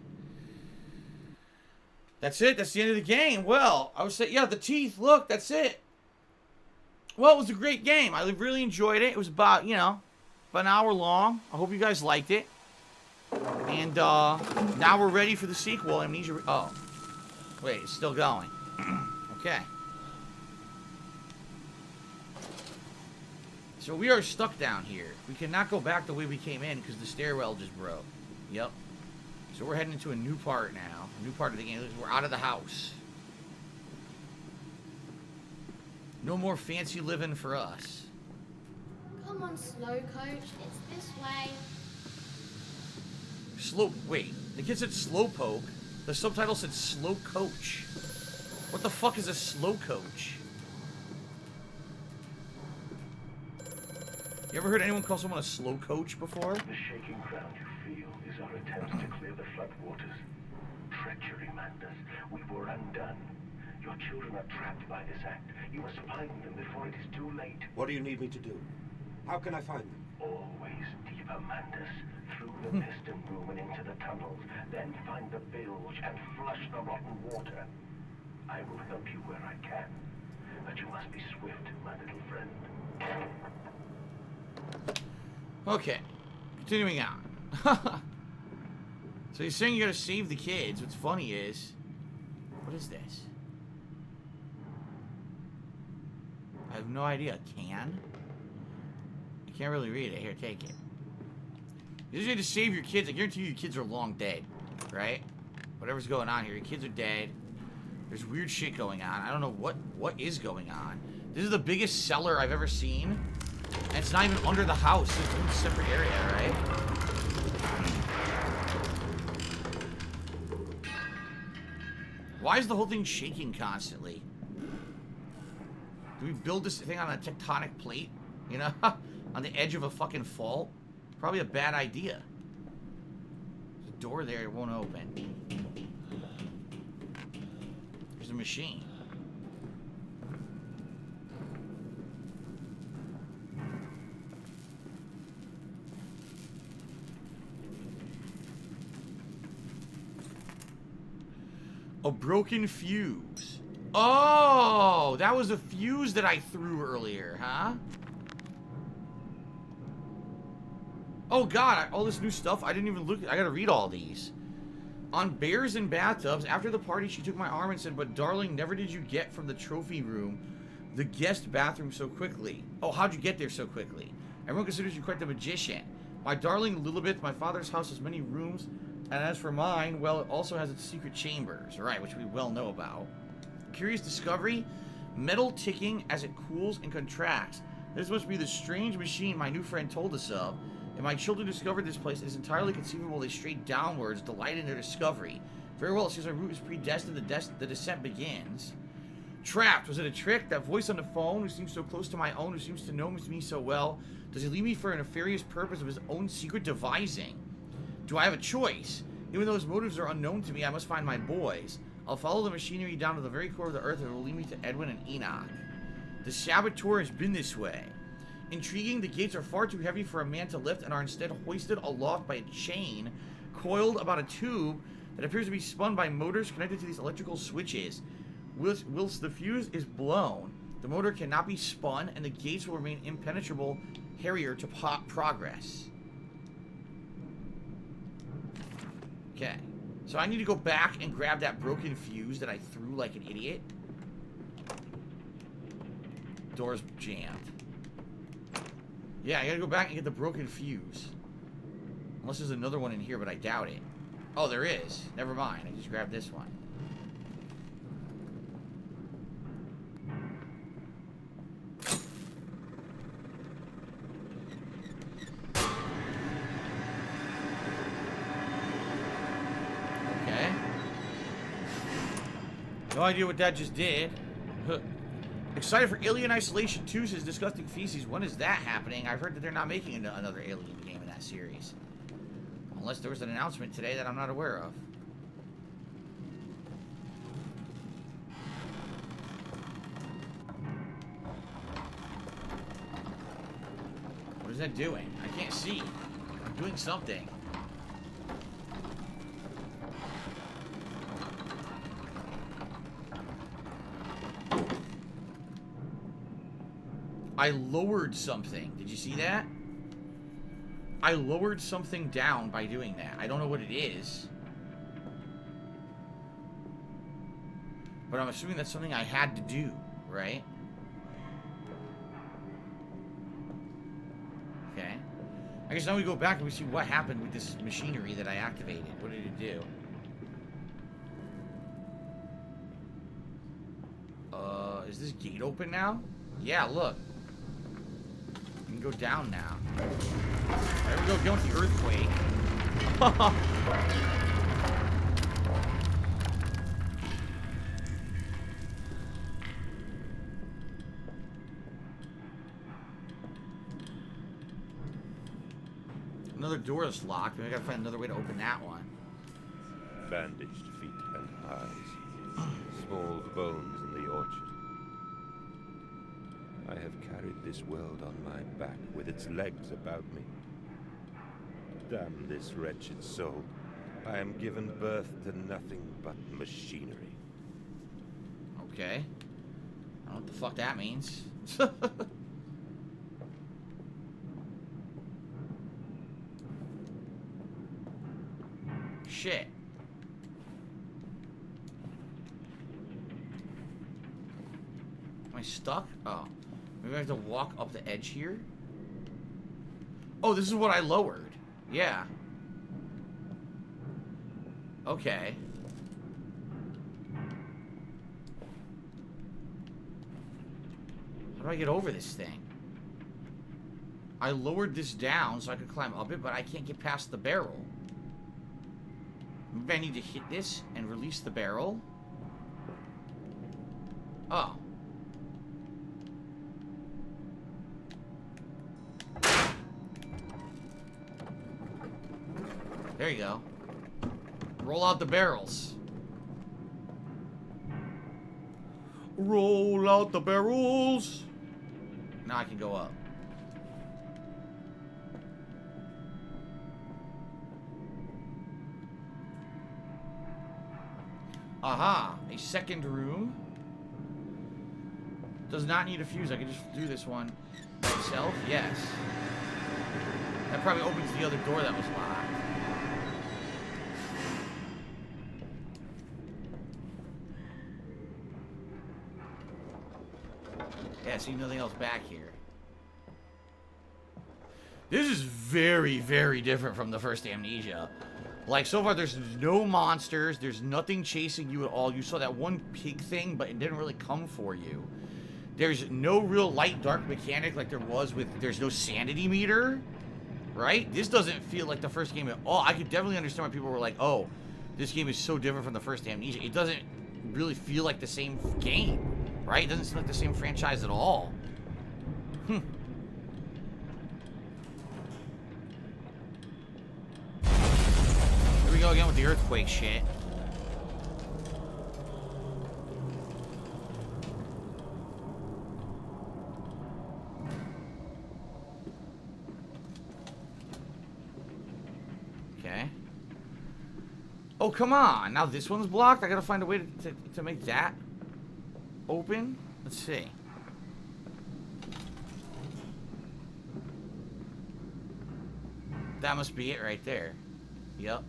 That's it. That's the end of the game. Well, I would say, yeah, the teeth. Look, that's it. Well, it was a great game. I really enjoyed it. It was about, you know, about an hour long. I hope you guys liked it. And now we're ready for the sequel, Amnesia. Oh, wait, it's still going. Okay. So we are stuck down here. We cannot go back the way we came in because the stairwell just broke. Yep. So we're heading into a new part now. A new part of the game. We're out of the house. No more fancy living for us. Come on, slow coach. It's this way. Wait, the kid said slow poke. The subtitle said slow coach. What the fuck is a slow coach? You ever heard anyone call someone a slow coach before? The shaking ground you feel is our attempt to clear the floodwaters. Treachery, Mandus. We were undone. Your children are trapped by this act. You must find them before it is too late. What do you need me to do? How can I find them? Always deeper, Mandus. Through the piston room and into the tunnels. Then find the bilge and flush the rotten water. I will help you where I can. But you must be swift, my little friend. Okay. Continuing on. So you're saying you gotta save the kids. What's funny is... What is this? I have no idea. Can? I can't really read it. Here, take it. You just need to save your kids. I guarantee you your kids are long dead. Right? Whatever's going on here. Your kids are dead. There's weird shit going on. I don't know what is going on. This is the biggest cellar I've ever seen. And it's not even under the house. It's in a separate area, right? Why is the whole thing shaking constantly? Do we build this thing on a tectonic plate? You know? On the edge of a fucking fault? Probably a bad idea. There's a door there, it won't open. There's a machine. A broken fuse. Oh, that was a fuse that I threw earlier, huh? Oh god, all this new stuff, I didn't even look, I gotta read all these. On bears and bathtubs, after the party she took my arm and said, "But darling, never did you get from the trophy room, the guest bathroom so quickly." Oh, how'd you get there so quickly? Everyone considers you quite the magician. My darling Lilibeth, my father's house has many rooms, and as for mine, well, it also has its secret chambers, right, which we well know about. Curious discovery, metal ticking as it cools and contracts. This must be the strange machine my new friend told us of. If my children discovered this place, it is entirely conceivable they strayed downwards, delight in their discovery. Very well, since our route is predestined, the descent begins. Trapped. Was it a trick? That voice on the phone, who seems so close to my own, who seems to know me so well, does he leave me for a nefarious purpose of his own secret devising? Do I have a choice? Even though his motives are unknown to me, I must find my boys. I'll follow the machinery down to the very core of the earth, and it will lead me to Edwin and Enoch. The saboteur has been this way. Intriguing, the gates are far too heavy for a man to lift and are instead hoisted aloft by a chain coiled about a tube that appears to be spun by motors connected to these electrical switches. Whilst the fuse is blown, the motor cannot be spun and the gates will remain impenetrable barrier to progress. Okay, so I need to go back and grab that broken fuse that I threw like an idiot. Door's jammed. Yeah, I gotta go back and get the broken fuse. Unless there's another one in here, but I doubt it. Oh, there is. Never mind. I just grabbed this one. Okay. No idea what that just did. Excited for Alien Isolation 2, says Disgusting Feces. When is that happening? I've heard that they're not making another Alien game in that series. Unless there was an announcement today that I'm not aware of. What is that doing? I can't see. I'm doing something. I lowered something. Did you see that? I lowered something down by doing that. I don't know what it is. But I'm assuming that's something I had to do, right? Okay. I guess now we go back and we see what happened with this machinery that I activated. What did it do? Is this gate open now? Yeah, look. You can go down now. There we go, going with the earthquake. Another door is locked. We gotta find another way to open that one. Bandaged feet and eyes. Small bones in the orchard. I I have carried this world on my back with its legs about me. Damn this wretched soul. I am given birth to nothing but machinery. Okay. I don't know what the fuck that means. Shit. Am I stuck? Oh. Maybe I have to walk up the edge here? Oh, this is what I lowered. Yeah. Okay. How do I get over this thing? I lowered this down so I could climb up it, but I can't get past the barrel. Maybe I need to hit this and release the barrel. Oh. There you go. Roll out the barrels. Roll out the barrels. Now I can go up. Aha, a second room. Does not need a fuse. I can just do this one myself. Yes. That probably opens the other door that was locked. Yeah, see nothing else back here. This is very, very different from the first Amnesia. Like, so far, there's no monsters. There's nothing chasing you at all. You saw that one pig thing, but it didn't really come for you. There's no real light-dark mechanic like there was with... There's no sanity meter, right? This doesn't feel like the first game at all. I could definitely understand why people were like, oh, this game is so different from the first Amnesia. It doesn't really feel like the same game, right? It doesn't seem like the same franchise at all. Here we go again with the earthquake shit. Okay. Oh, come on. Now this one's blocked? I gotta find a way to make that open? Let's see. That must be it right there. Yep.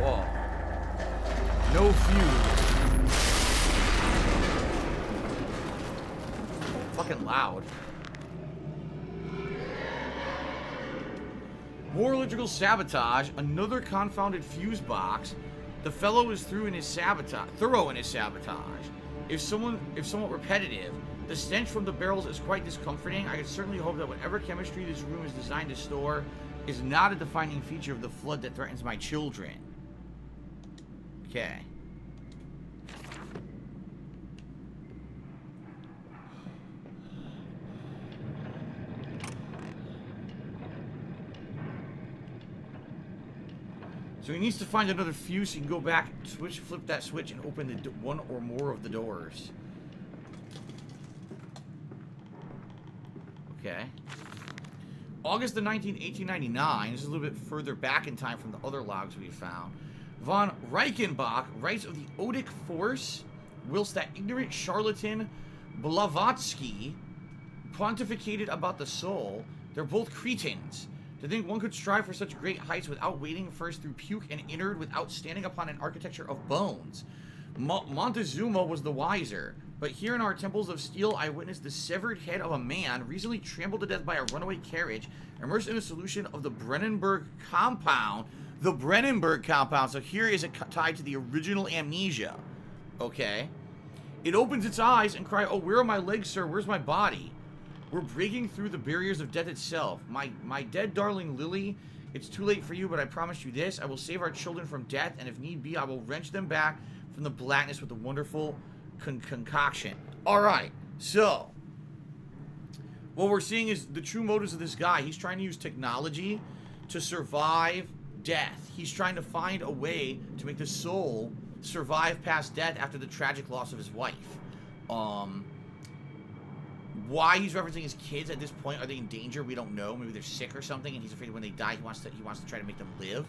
Whoa. No fuse. Fucking loud. More electrical sabotage. Another confounded fuse box. The fellow is thorough in his sabotage. If somewhat repetitive. The stench from the barrels is quite discomforting. I could certainly hope that whatever chemistry this room is designed to store is not a defining feature of the flood that threatens my children. Okay. So he needs to find another fuse. He can go back, flip that switch, and open the one or more of the doors. Okay. August the 19th, 1899. This is a little bit further back in time from the other logs we found. Von Reichenbach writes of the Odic force, whilst that ignorant charlatan Blavatsky pontificated about the soul. They're both cretins. To think one could strive for such great heights without wading first through puke and innard, without standing upon an architecture of bones. Montezuma was the wiser. But here in our temples of steel, I witnessed the severed head of a man recently trampled to death by a runaway carriage, immersed in a solution of the Brennenberg compound. The Brennenberg compound. So here is it tied to the original Amnesia. Okay. It opens its eyes and cries, "Oh, where are my legs, sir? Where's my body? We're breaking through the barriers of death itself. My dead darling Lily, it's too late for you, but I promise you this. I will save our children from death, and if need be, I will wrench them back from the blackness with the wonderful concoction." Alright, so what we're seeing is the true motives of this guy. He's trying to use technology to survive death. He's trying to find a way to make the soul survive past death after the tragic loss of his wife. Why he's referencing his kids at this point? Are they in danger? We don't know. Maybe they're sick or something, and he's afraid when they die, he wants to try to make them live.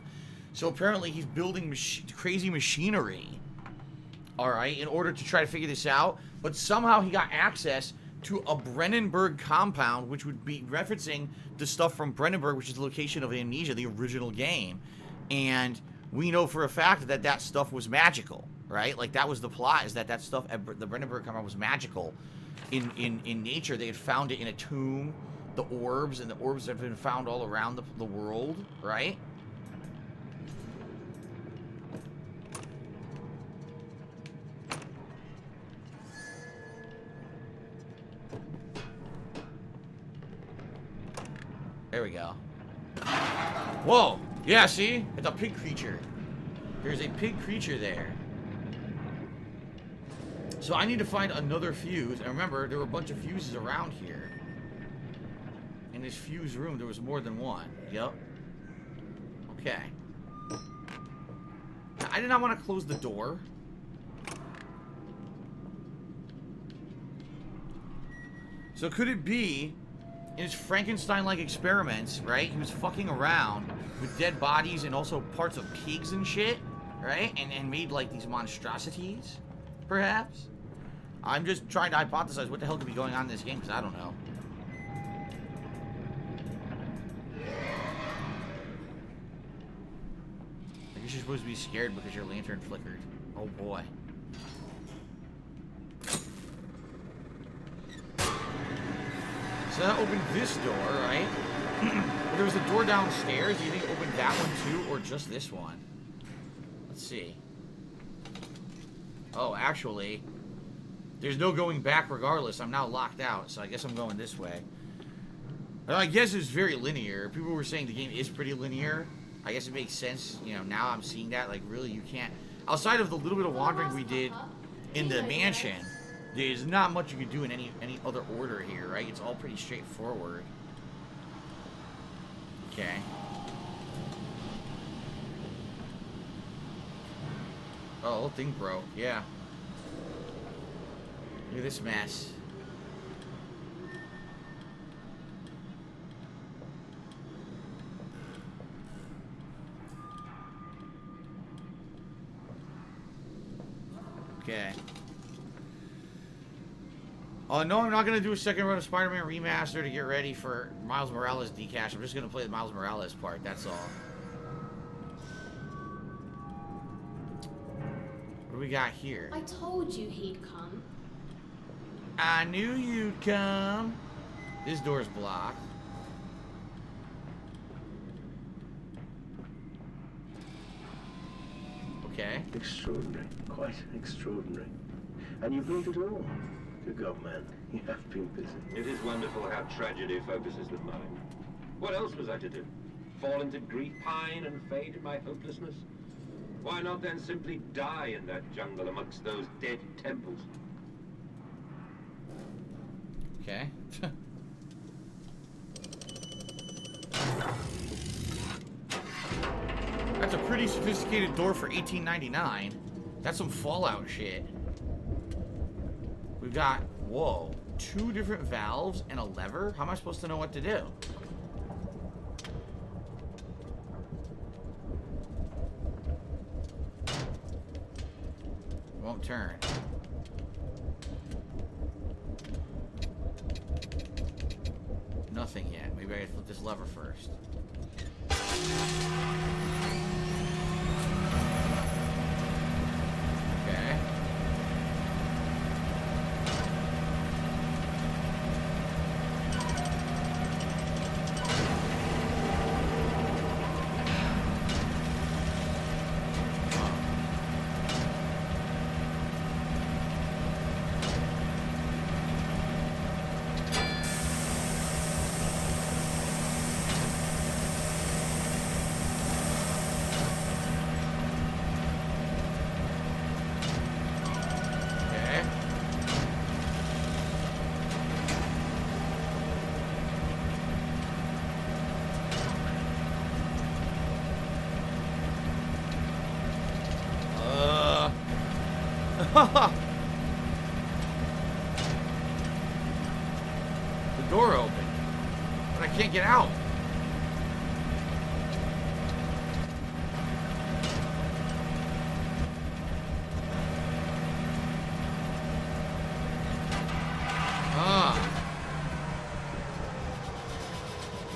So apparently, he's building crazy machinery. All right, in order to try to figure this out, but somehow he got access to a Brennenburg compound, which would be referencing the stuff from Brennenburg, which is the location of Amnesia, the original game, and we know for a fact that that stuff was magical, right? Like, that was the plot, is that stuff at the Brennenburg compound was magical. In nature, they had found it in a tomb, the orbs, and the orbs have been found all around the world, right? There we go. Whoa! Yeah, see? It's a pig creature. There's a pig creature there. So I need to find another fuse. And remember, there were a bunch of fuses around here. In this fuse room, there was more than one. Yep. Okay. Now, I did not want to close the door. So could it be, in his Frankenstein-like experiments, right? He was fucking around with dead bodies and also parts of pigs and shit, right? And made, like, these monstrosities, perhaps? I'm just trying to hypothesize what the hell could be going on in this game, because I don't know. I guess you're supposed to be scared because your lantern flickered. Oh boy. So that opened this door, right? There was a door downstairs. Do you think it opened that one too, or just this one? Let's see. Oh, actually, there's no going back regardless. I'm now locked out, so I guess I'm going this way. I guess it's very linear. People were saying the game is pretty linear. I guess it makes sense. You know, now I'm seeing that. Like, really, you can't... Outside of the little bit of wandering we did in the mansion, there's not much you can do in any other order here, right? It's all pretty straightforward. Okay. Oh, the whole thing broke. Yeah. Look at this mess. Okay. Oh, no, I'm not going to do a second run of Spider-Man Remaster to get ready for Miles Morales decash. I'm just going to play the Miles Morales part, that's all. What do we got here? I told you he'd come. I knew you'd come. This door's blocked. Okay. Extraordinary. Quite extraordinary. And you built it all. Good God, man. You have been busy. It is wonderful how tragedy focuses the mind. What else was I to do? Fall into grief, pine, and fade in my hopelessness? Why not then simply die in that jungle amongst those dead temples? Okay. That's a pretty sophisticated door for $18.99. That's some Fallout shit. We've got, whoa, 2 different valves and a lever? How am I supposed to know what to do? Won't turn. Nothing yet. Maybe I gotta flip this lever first. Okay. The door opened, but I can't get out.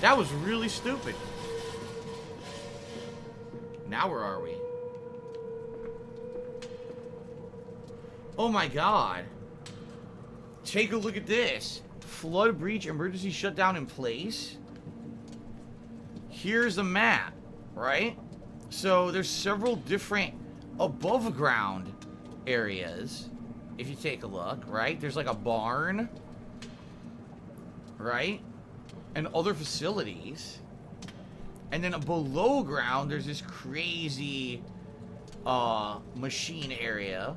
That was really stupid. Now where are we? Oh my god. Take a look at this. Flood breach emergency shutdown in place. Here's the map, right? So there's several different above ground areas. If you take a look, right? There's like a barn, right? And other facilities. And then below ground, there's this crazy machine area.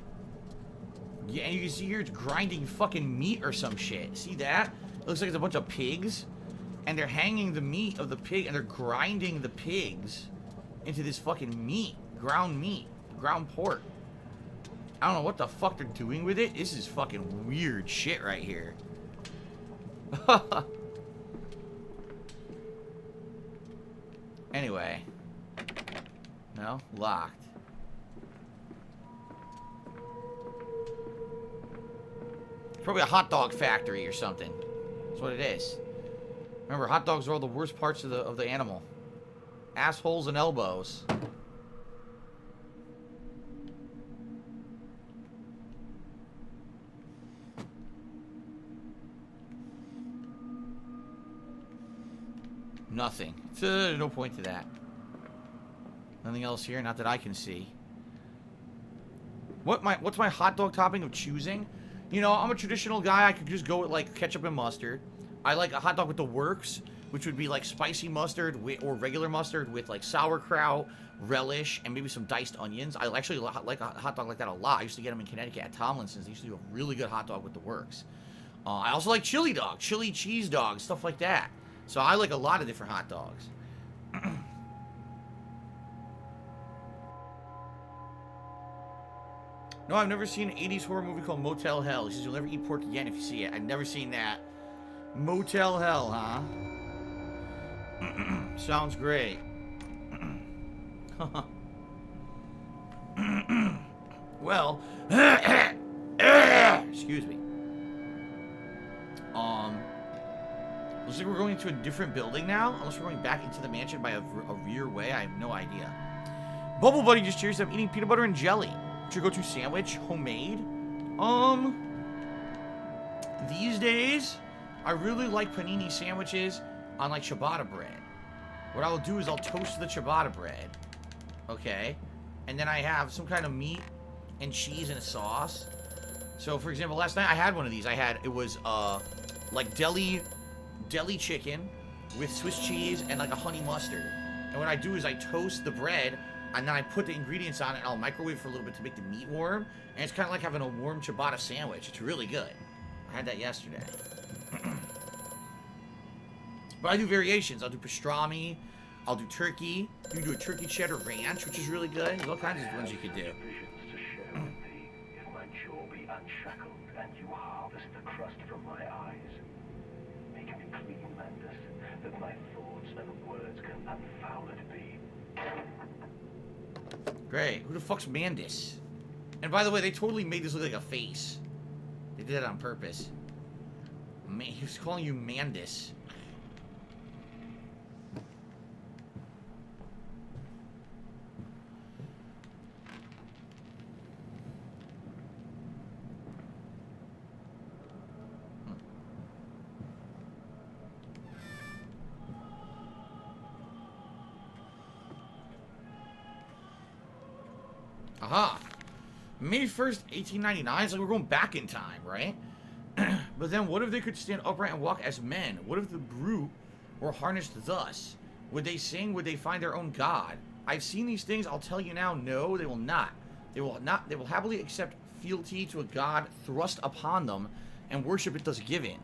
Yeah, and you can see here it's grinding fucking meat or some shit. See that? It looks like it's a bunch of pigs. And they're hanging the meat of the pig, and they're grinding the pigs into this fucking meat. Ground pork. I don't know what the fuck they're doing with it. This is fucking weird shit right here. Anyway. No? Locked. Probably a hot dog factory or something. That's what it is. Remember, hot dogs are all the worst parts of the animal. Assholes and elbows. Nothing. No point to that. Nothing else here, not that I can see. What's my hot dog topping of choosing? You know, I'm a traditional guy. I could just go with like ketchup and mustard. I like a hot dog with the works, which would be like spicy mustard or regular mustard with like sauerkraut, relish, and maybe some diced onions. I actually like a hot dog like that a lot. I used to get them in Connecticut at Tomlinson's. They used to do a really good hot dog with the works. I also like chili dog, chili cheese dog, stuff like that. So I like a lot of different hot dogs. No, I've never seen an 80s horror movie called Motel Hell. He says you'll never eat pork again if you see it. I've never seen that. Motel Hell, huh? Sounds great. Well, excuse me. Looks like we're going into a different building now. Unless we're going back into the mansion by a rear way. I have no idea. Bubble Buddy just cheers up eating peanut butter and jelly. What's your go-to sandwich? Homemade? These days, I really like panini sandwiches on like ciabatta bread. What I'll do is I'll toast the ciabatta bread. Okay? And then I have some kind of meat and cheese and a sauce. So, for example, last night I had one of these. It was like deli chicken with Swiss cheese and like a honey mustard. And what I do is I toast the bread, and then I put the ingredients on it, and I'll microwave for a little bit to make the meat warm. And it's kind of like having a warm ciabatta sandwich. It's really good. I had that yesterday. But I do variations. I'll do pastrami. I'll do turkey. You can do a turkey cheddar ranch, which is really good. There's all kinds of ones you could do. If my jaw be unshackled and you harvest the crust from my eyes, make me clean, Mandus, that my thoughts and words can unfouled be. Great. Who the fuck's Mandus? And by the way, they totally made this look like a face. They did it on purpose. Man, he was calling you Mandus. Aha! May 1st, 1899. It's like we're going back in time, right? But then what if they could stand upright and walk as men? What if the brute were harnessed thus? Would they sing? Would they find their own god? I've seen these things. I'll tell you now, no, they will not. They will not. They will happily accept fealty to a god thrust upon them and worship it thus given.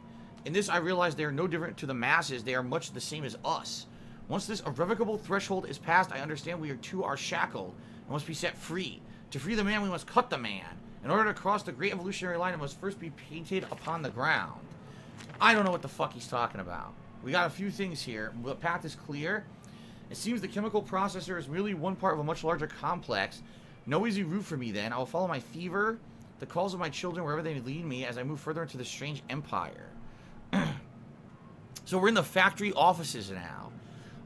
In this, I realize they are no different to the masses. They are much the same as us. Once this irrevocable threshold is passed, I understand we are shackled and must be set free. To free the man, we must cut the man. In order to cross the great evolutionary line, it must first be painted upon the ground. I don't know what the fuck he's talking about. We got a few things here. The path is clear. It seems the chemical processor is merely one part of a much larger complex. No easy route for me then. I will follow my fever, the calls of my children, wherever they lead me as I move further into this strange empire. So we're in the factory offices now.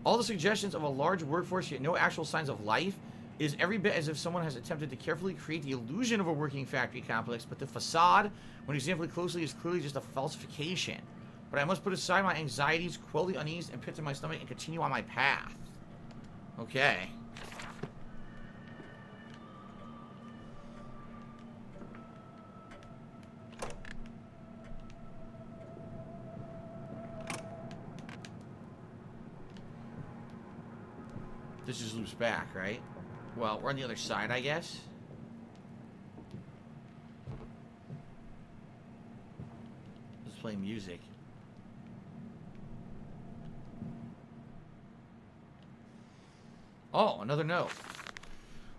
All the suggestions of a large workforce, yet no actual signs of life, is every bit as if someone has attempted to carefully create the illusion of a working factory complex, but the facade, when examined closely, is clearly just a falsification. But I must put aside my anxieties, quell the unease and pits in my stomach, and continue on my path. Okay. This just loops back, right? Well, we're on the other side, I guess. Let's play music. Oh, another note.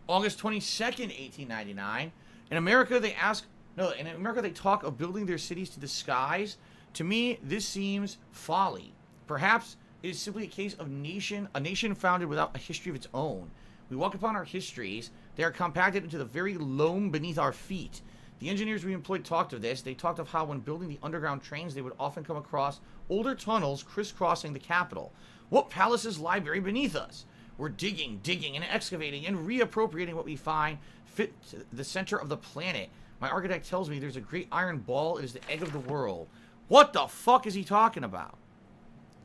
August 22nd, 1899. In America, they talk of building their cities to the skies. To me, this seems folly. Perhaps it is simply a case of a nation founded without a history of its own. We walk upon our histories. They are compacted into the very loam beneath our feet. The engineers we employed talked of this. They talked of how when building the underground trains, they would often come across older tunnels crisscrossing the capital. What palaces lie buried beneath us? We're digging, and excavating, and reappropriating what we find fit to the center of the planet. My architect tells me there's a great iron ball. It is the egg of the world. What the fuck is he talking about?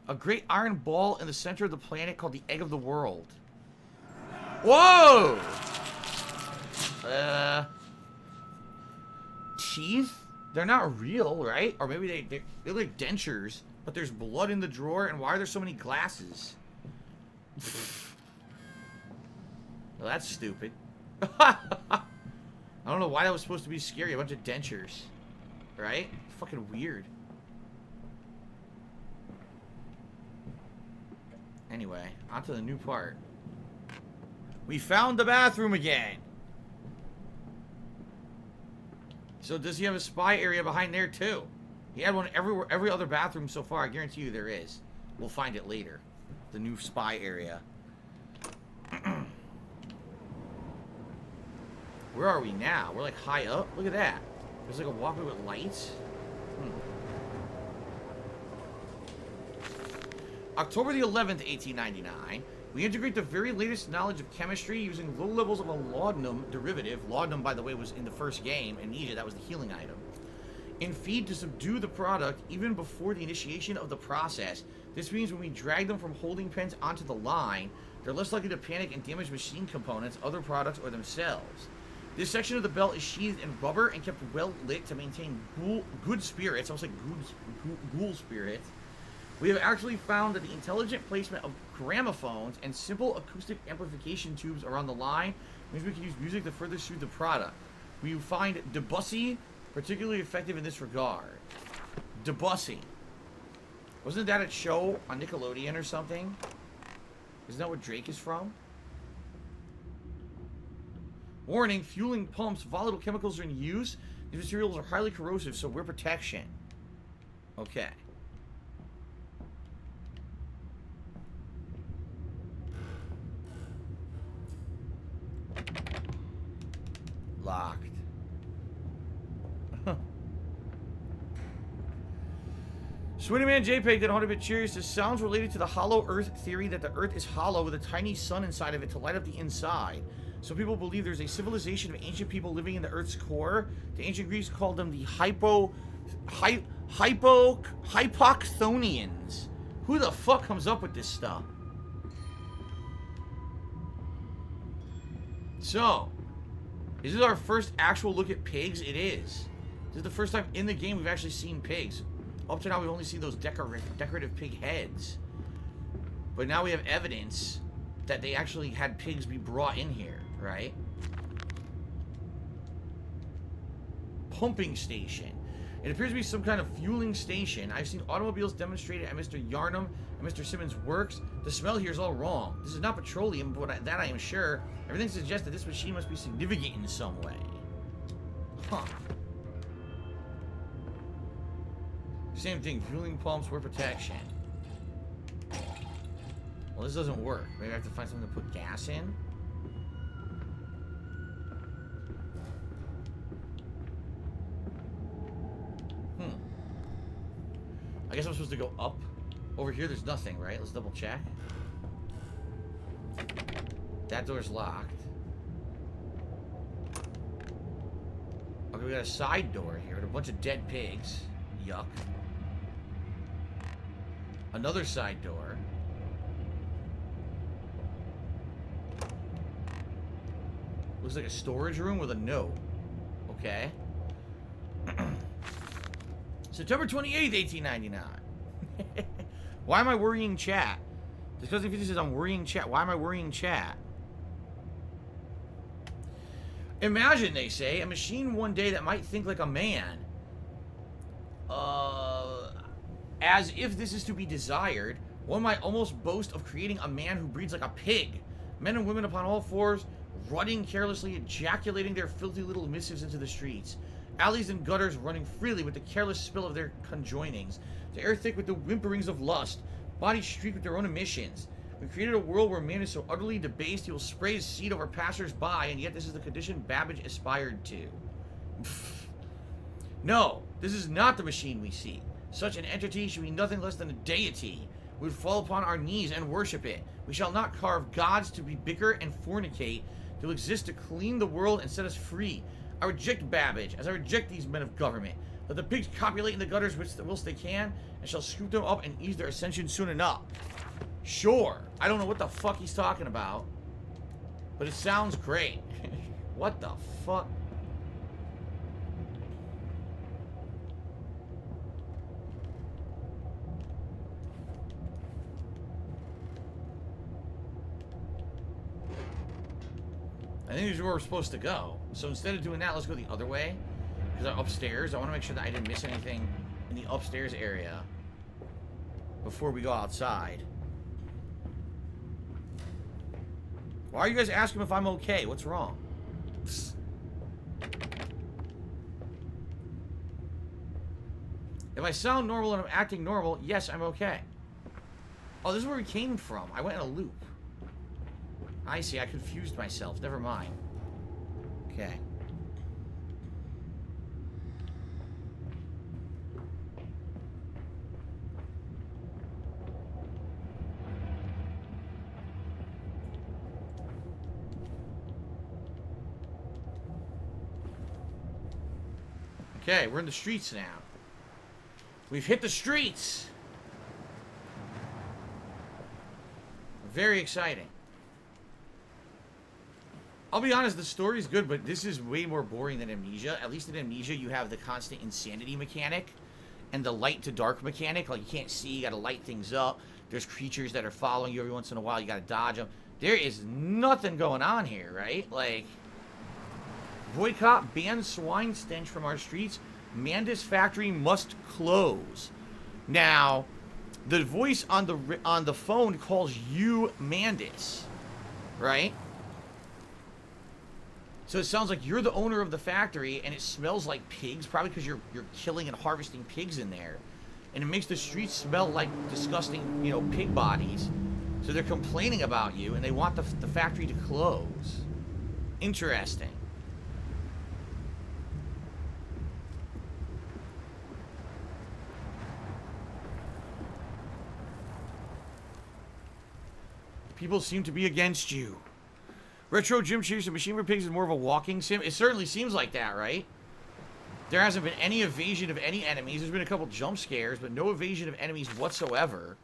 A great iron ball in the center of the planet called the egg of the world. Whoa! Teeth? They're not real, right? Or maybe they're like dentures, but there's blood in the drawer, and why are there so many glasses? Well, that's stupid. I don't know why that was supposed to be scary. A bunch of dentures. Right? Fucking weird. Anyway, on to the new part. We found the bathroom again. So does he have a spy area behind there too? He had one everywhere, every other bathroom so far. I guarantee you there is. We'll find it later. The new spy area. Where are we now? We're like high up. Look at that. There's like a walkway with lights. October the 11th, 1899. We integrate the very latest knowledge of chemistry using low levels of a laudanum derivative. Laudanum, by the way, was in the first game. Amnesia, that was the healing item. In feed to subdue the product even before the initiation of the process. This means when we drag them from holding pens onto the line, they're less likely to panic and damage machine components, other products, or themselves. This section of the belt is sheathed in rubber and kept well lit to maintain good spirits, almost like ghoul spirits. We have actually found that the intelligent placement of gramophones and simple acoustic amplification tubes around the line means we can use music to further soothe the product. We find Debussy particularly effective in this regard. Debussy. Wasn't that a show on Nickelodeon or something? Isn't that what Drake is from? Warning, fueling pumps, volatile chemicals are in use. These materials are highly corrosive, so wear protection. Okay. Locked. Swinnyman JPEG did 100-bit cheers. This sounds related to the hollow earth theory that the earth is hollow with a tiny sun inside of it to light up the inside. Some people believe there's a civilization of ancient people living in the earth's core. The ancient Greeks called them the Hypochthonians. Who the fuck comes up with this stuff? So, is this our first actual look at pigs? It is. This is the first time in the game we've actually seen pigs. Up to now, we've only seen those decorative pig heads. But now we have evidence that they actually had pigs be brought in here, right? Pumping station. It appears to be some kind of fueling station. I've seen automobiles demonstrated at Mr. Yarnum and Mr. Simmons' works. The smell here is all wrong. This is not petroleum, but that I am sure. Everything suggests that this machine must be significant in some way. Huh. Same thing, fueling pumps, wear protection. Well, this doesn't work. Maybe I have to find something to put gas in? I guess I'm supposed to go up. Over here, there's nothing, right? Let's double check. That door's locked. Okay, we got a side door here with a bunch of dead pigs. Yuck. Another side door. Looks like a storage room with a note. Okay. September 28th, 1899. Why am I worrying chat? Just because if it says I'm worrying chat, why am I worrying chat? Imagine, they say, a machine one day that might think like a man. As if this is to be desired, one might almost boast of creating a man who breeds like a pig. Men and women upon all fours, running carelessly, ejaculating their filthy little missives into the streets. Alleys and gutters running freely with the careless spill of their conjoinings. The air thick with the whimperings of lust. Bodies streaked with their own emissions. We created a world where man is so utterly debased he will spray his seed over passers-by, and yet this is the condition Babbage aspired to. No, this is not the machine we seek. Such an entity should be nothing less than a deity. We would fall upon our knees and worship it. We shall not carve gods to be bicker and fornicate, to exist to clean the world and set us free. I reject Babbage, as I reject these men of government. Let the pigs copulate in the gutters whilst they can, and shall scoop them up and ease their ascension soon enough. Sure. I don't know what the fuck he's talking about, but it sounds great. What the fuck? I think this is where we're supposed to go. So instead of doing that, let's go the other way. Because upstairs, I want to make sure that I didn't miss anything in the upstairs area before we go outside. Why are you guys asking if I'm okay? What's wrong? Psst. If I sound normal and I'm acting normal, yes, I'm okay. Oh, this is where we came from. I went in a loop. I see, I confused myself. Never mind. Okay. Okay, we're in the streets now. We've hit the streets! Very exciting. I'll be honest, the story's good, but this is way more boring than Amnesia. At least in Amnesia, you have the constant insanity mechanic and the light to dark mechanic. Like, you can't see, you gotta light things up. There's creatures that are following you every once in a while, you gotta dodge them. There is nothing going on here, right? Like, boycott, ban swine stench from our streets. Mandis factory must close. Now, the voice on the phone calls you Mandis, right? So it sounds like you're the owner of the factory, and it smells like pigs, probably because you're killing and harvesting pigs in there, and it makes the streets smell like disgusting, you know, pig bodies. So they're complaining about you, and they want the factory to close. Interesting. People seem to be against you. Retro Gym Chiefs and Machine for Pigs is more of a walking sim. It certainly seems like that, right? There hasn't been any evasion of any enemies. There's been a couple jump scares, but no evasion of enemies whatsoever.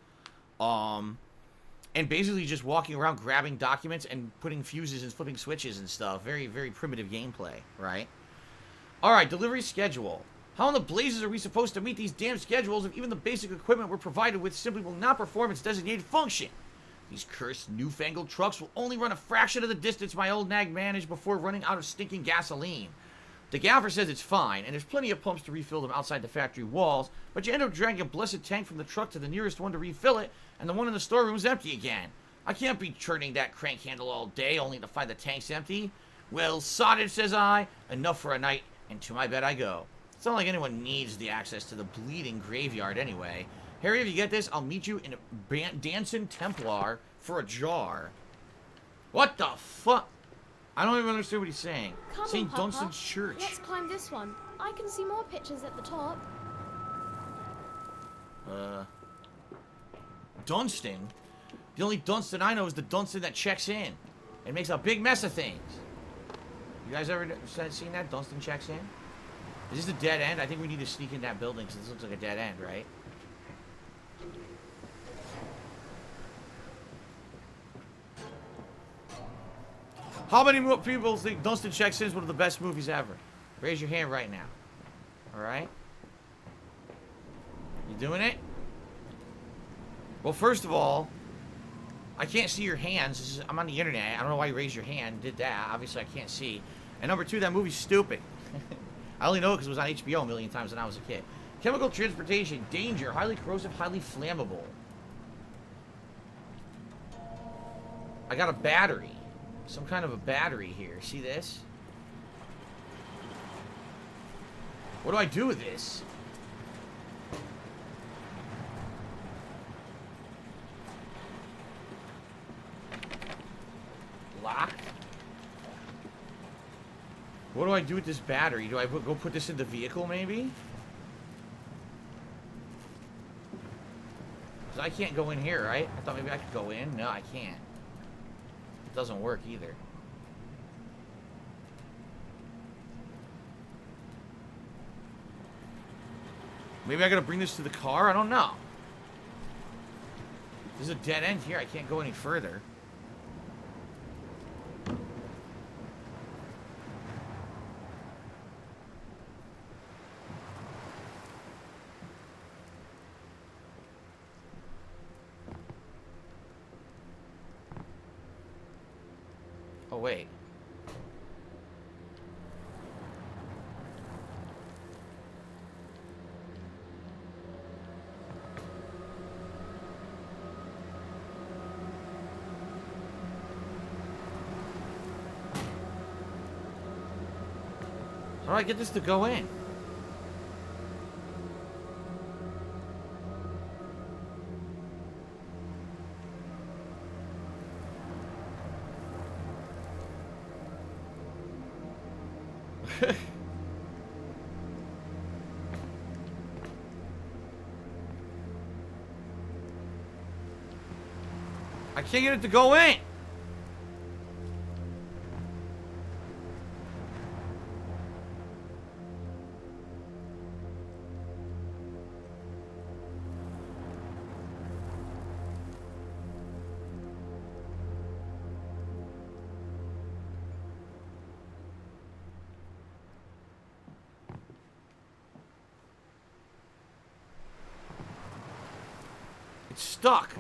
And basically just walking around grabbing documents and putting fuses and flipping switches and stuff. Very, very primitive gameplay, right? Alright, delivery schedule. How in the blazes are we supposed to meet these damn schedules if even the basic equipment we're provided with simply will not perform its designated function? These cursed newfangled trucks will only run a fraction of the distance my old nag managed before running out of stinking gasoline. The gaffer says it's fine, and there's plenty of pumps to refill them outside the factory walls, but you end up dragging a blessed tank from the truck to the nearest one to refill it, and the one in the storeroom's empty again. I can't be churning that crank handle all day only to find the tank's empty. Well, sod it, says I. Enough for a night And to my bed I go. It's not like anyone needs the access to the bleeding graveyard anyway. Harry, if you get this, I'll meet you in a Dancing Templar for a jar. What the fuck? I don't even understand what he's saying. Come on, St. Papa. Dunstan's Church. Let's climb this one. I can see more pictures at the top. Dunstan? The only Dunstan I know is the Dunstan that checks in and makes a big mess of things. You guys ever seen that? Dunstan checks in? Is this a dead end? I think we need to sneak in that building because this looks like a dead end, right? How many people think Dunstan Checks In is one of the best movies ever? Raise your hand right now. Alright? You doing it? Well, first of all, I can't see your hands. I'm on the internet. I don't know why you raised your hand. Did that. Obviously, I can't see. And number two, that movie's stupid. I only know it because it was on HBO a million times when I was a kid. Chemical transportation. Danger. Highly corrosive. Highly flammable. I got a battery. Some kind of a battery here. See this? What do I do with this? Locked? What do I do with this battery? Do I go put this in the vehicle, maybe? Because I can't go in here, right? I thought maybe I could go in. No, I can't. It doesn't work either. Maybe I gotta bring this to the car? I don't know. There's a dead end here. I can't go any further. Oh, wait. How do I get this to go in? I can't get it to go in. It's stuck.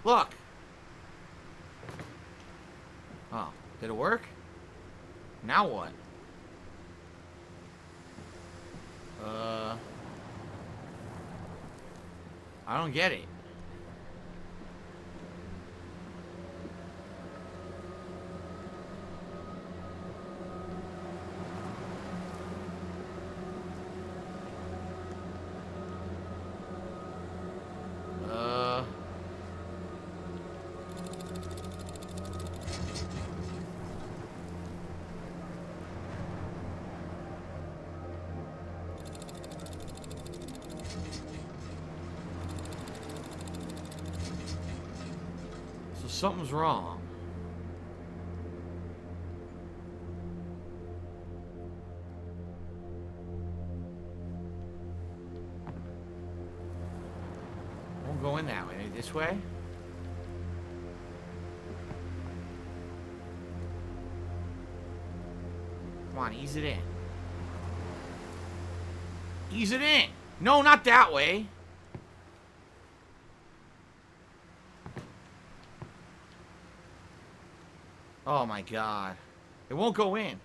Look. Oh, did it work? Now what? I don't get it. Something's wrong. Won't go in that way. This way? Come on, ease it in. Ease it in! No, not that way! Oh my god. It won't go in.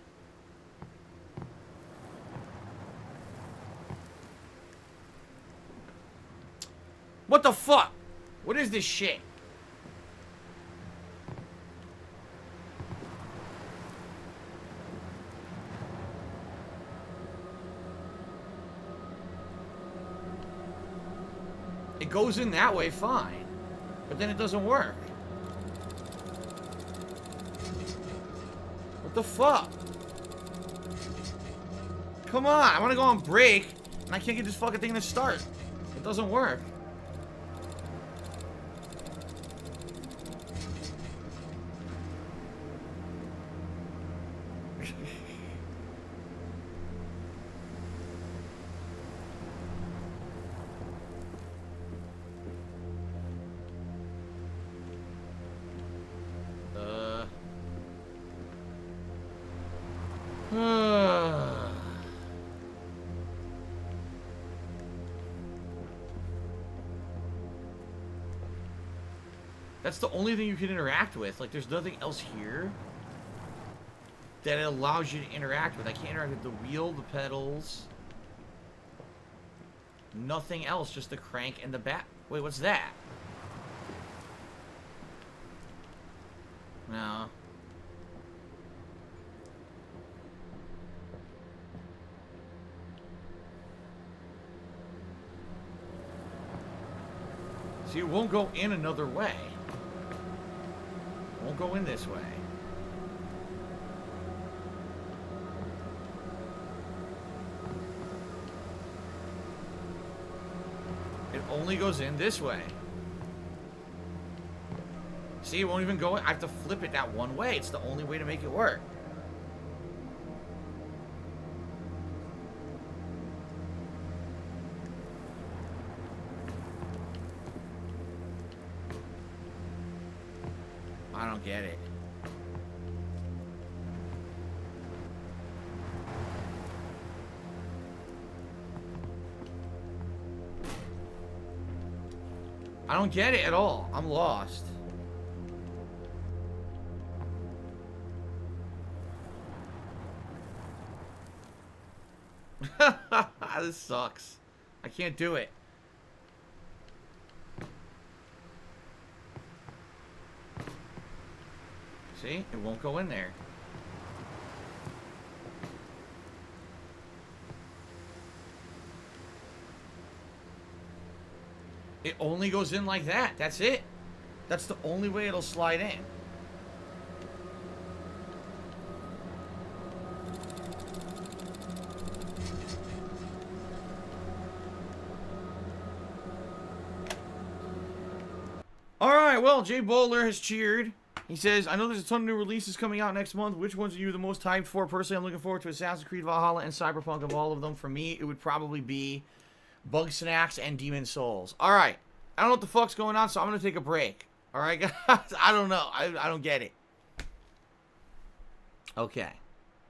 What the fuck? What is this shit? It goes in that way, fine. But then it doesn't work. What the fuck? Come on, I want to go on break, and I can't get this fucking thing to start. It doesn't work. That's the only thing you can interact with. Like, there's nothing else here that it allows you to interact with. I can't interact with the wheel, the pedals. Nothing else, just the crank and the bat. Wait, what's that? No. See, it won't go in another way. It won't go in this way. It only goes in this way. See, it won't even go in. I have to flip it that one way. It's the only way to make it work. I don't get it. I don't get it at all. I'm lost. This sucks. I can't do it. See? It won't go in there. It only goes in like that. That's it. That's the only way it'll slide in. Alright, well, Jay Bowler has cheered. He says, I know there's a ton of new releases coming out next month. Which ones are you the most hyped for? Personally, I'm looking forward to Assassin's Creed Valhalla and Cyberpunk. Of all of them, for me, it would probably be Bug Snacks and Demon Souls. Alright. I don't know what the fuck's going on, so I'm going to take a break. Alright, guys? I don't know. I don't get it. Okay.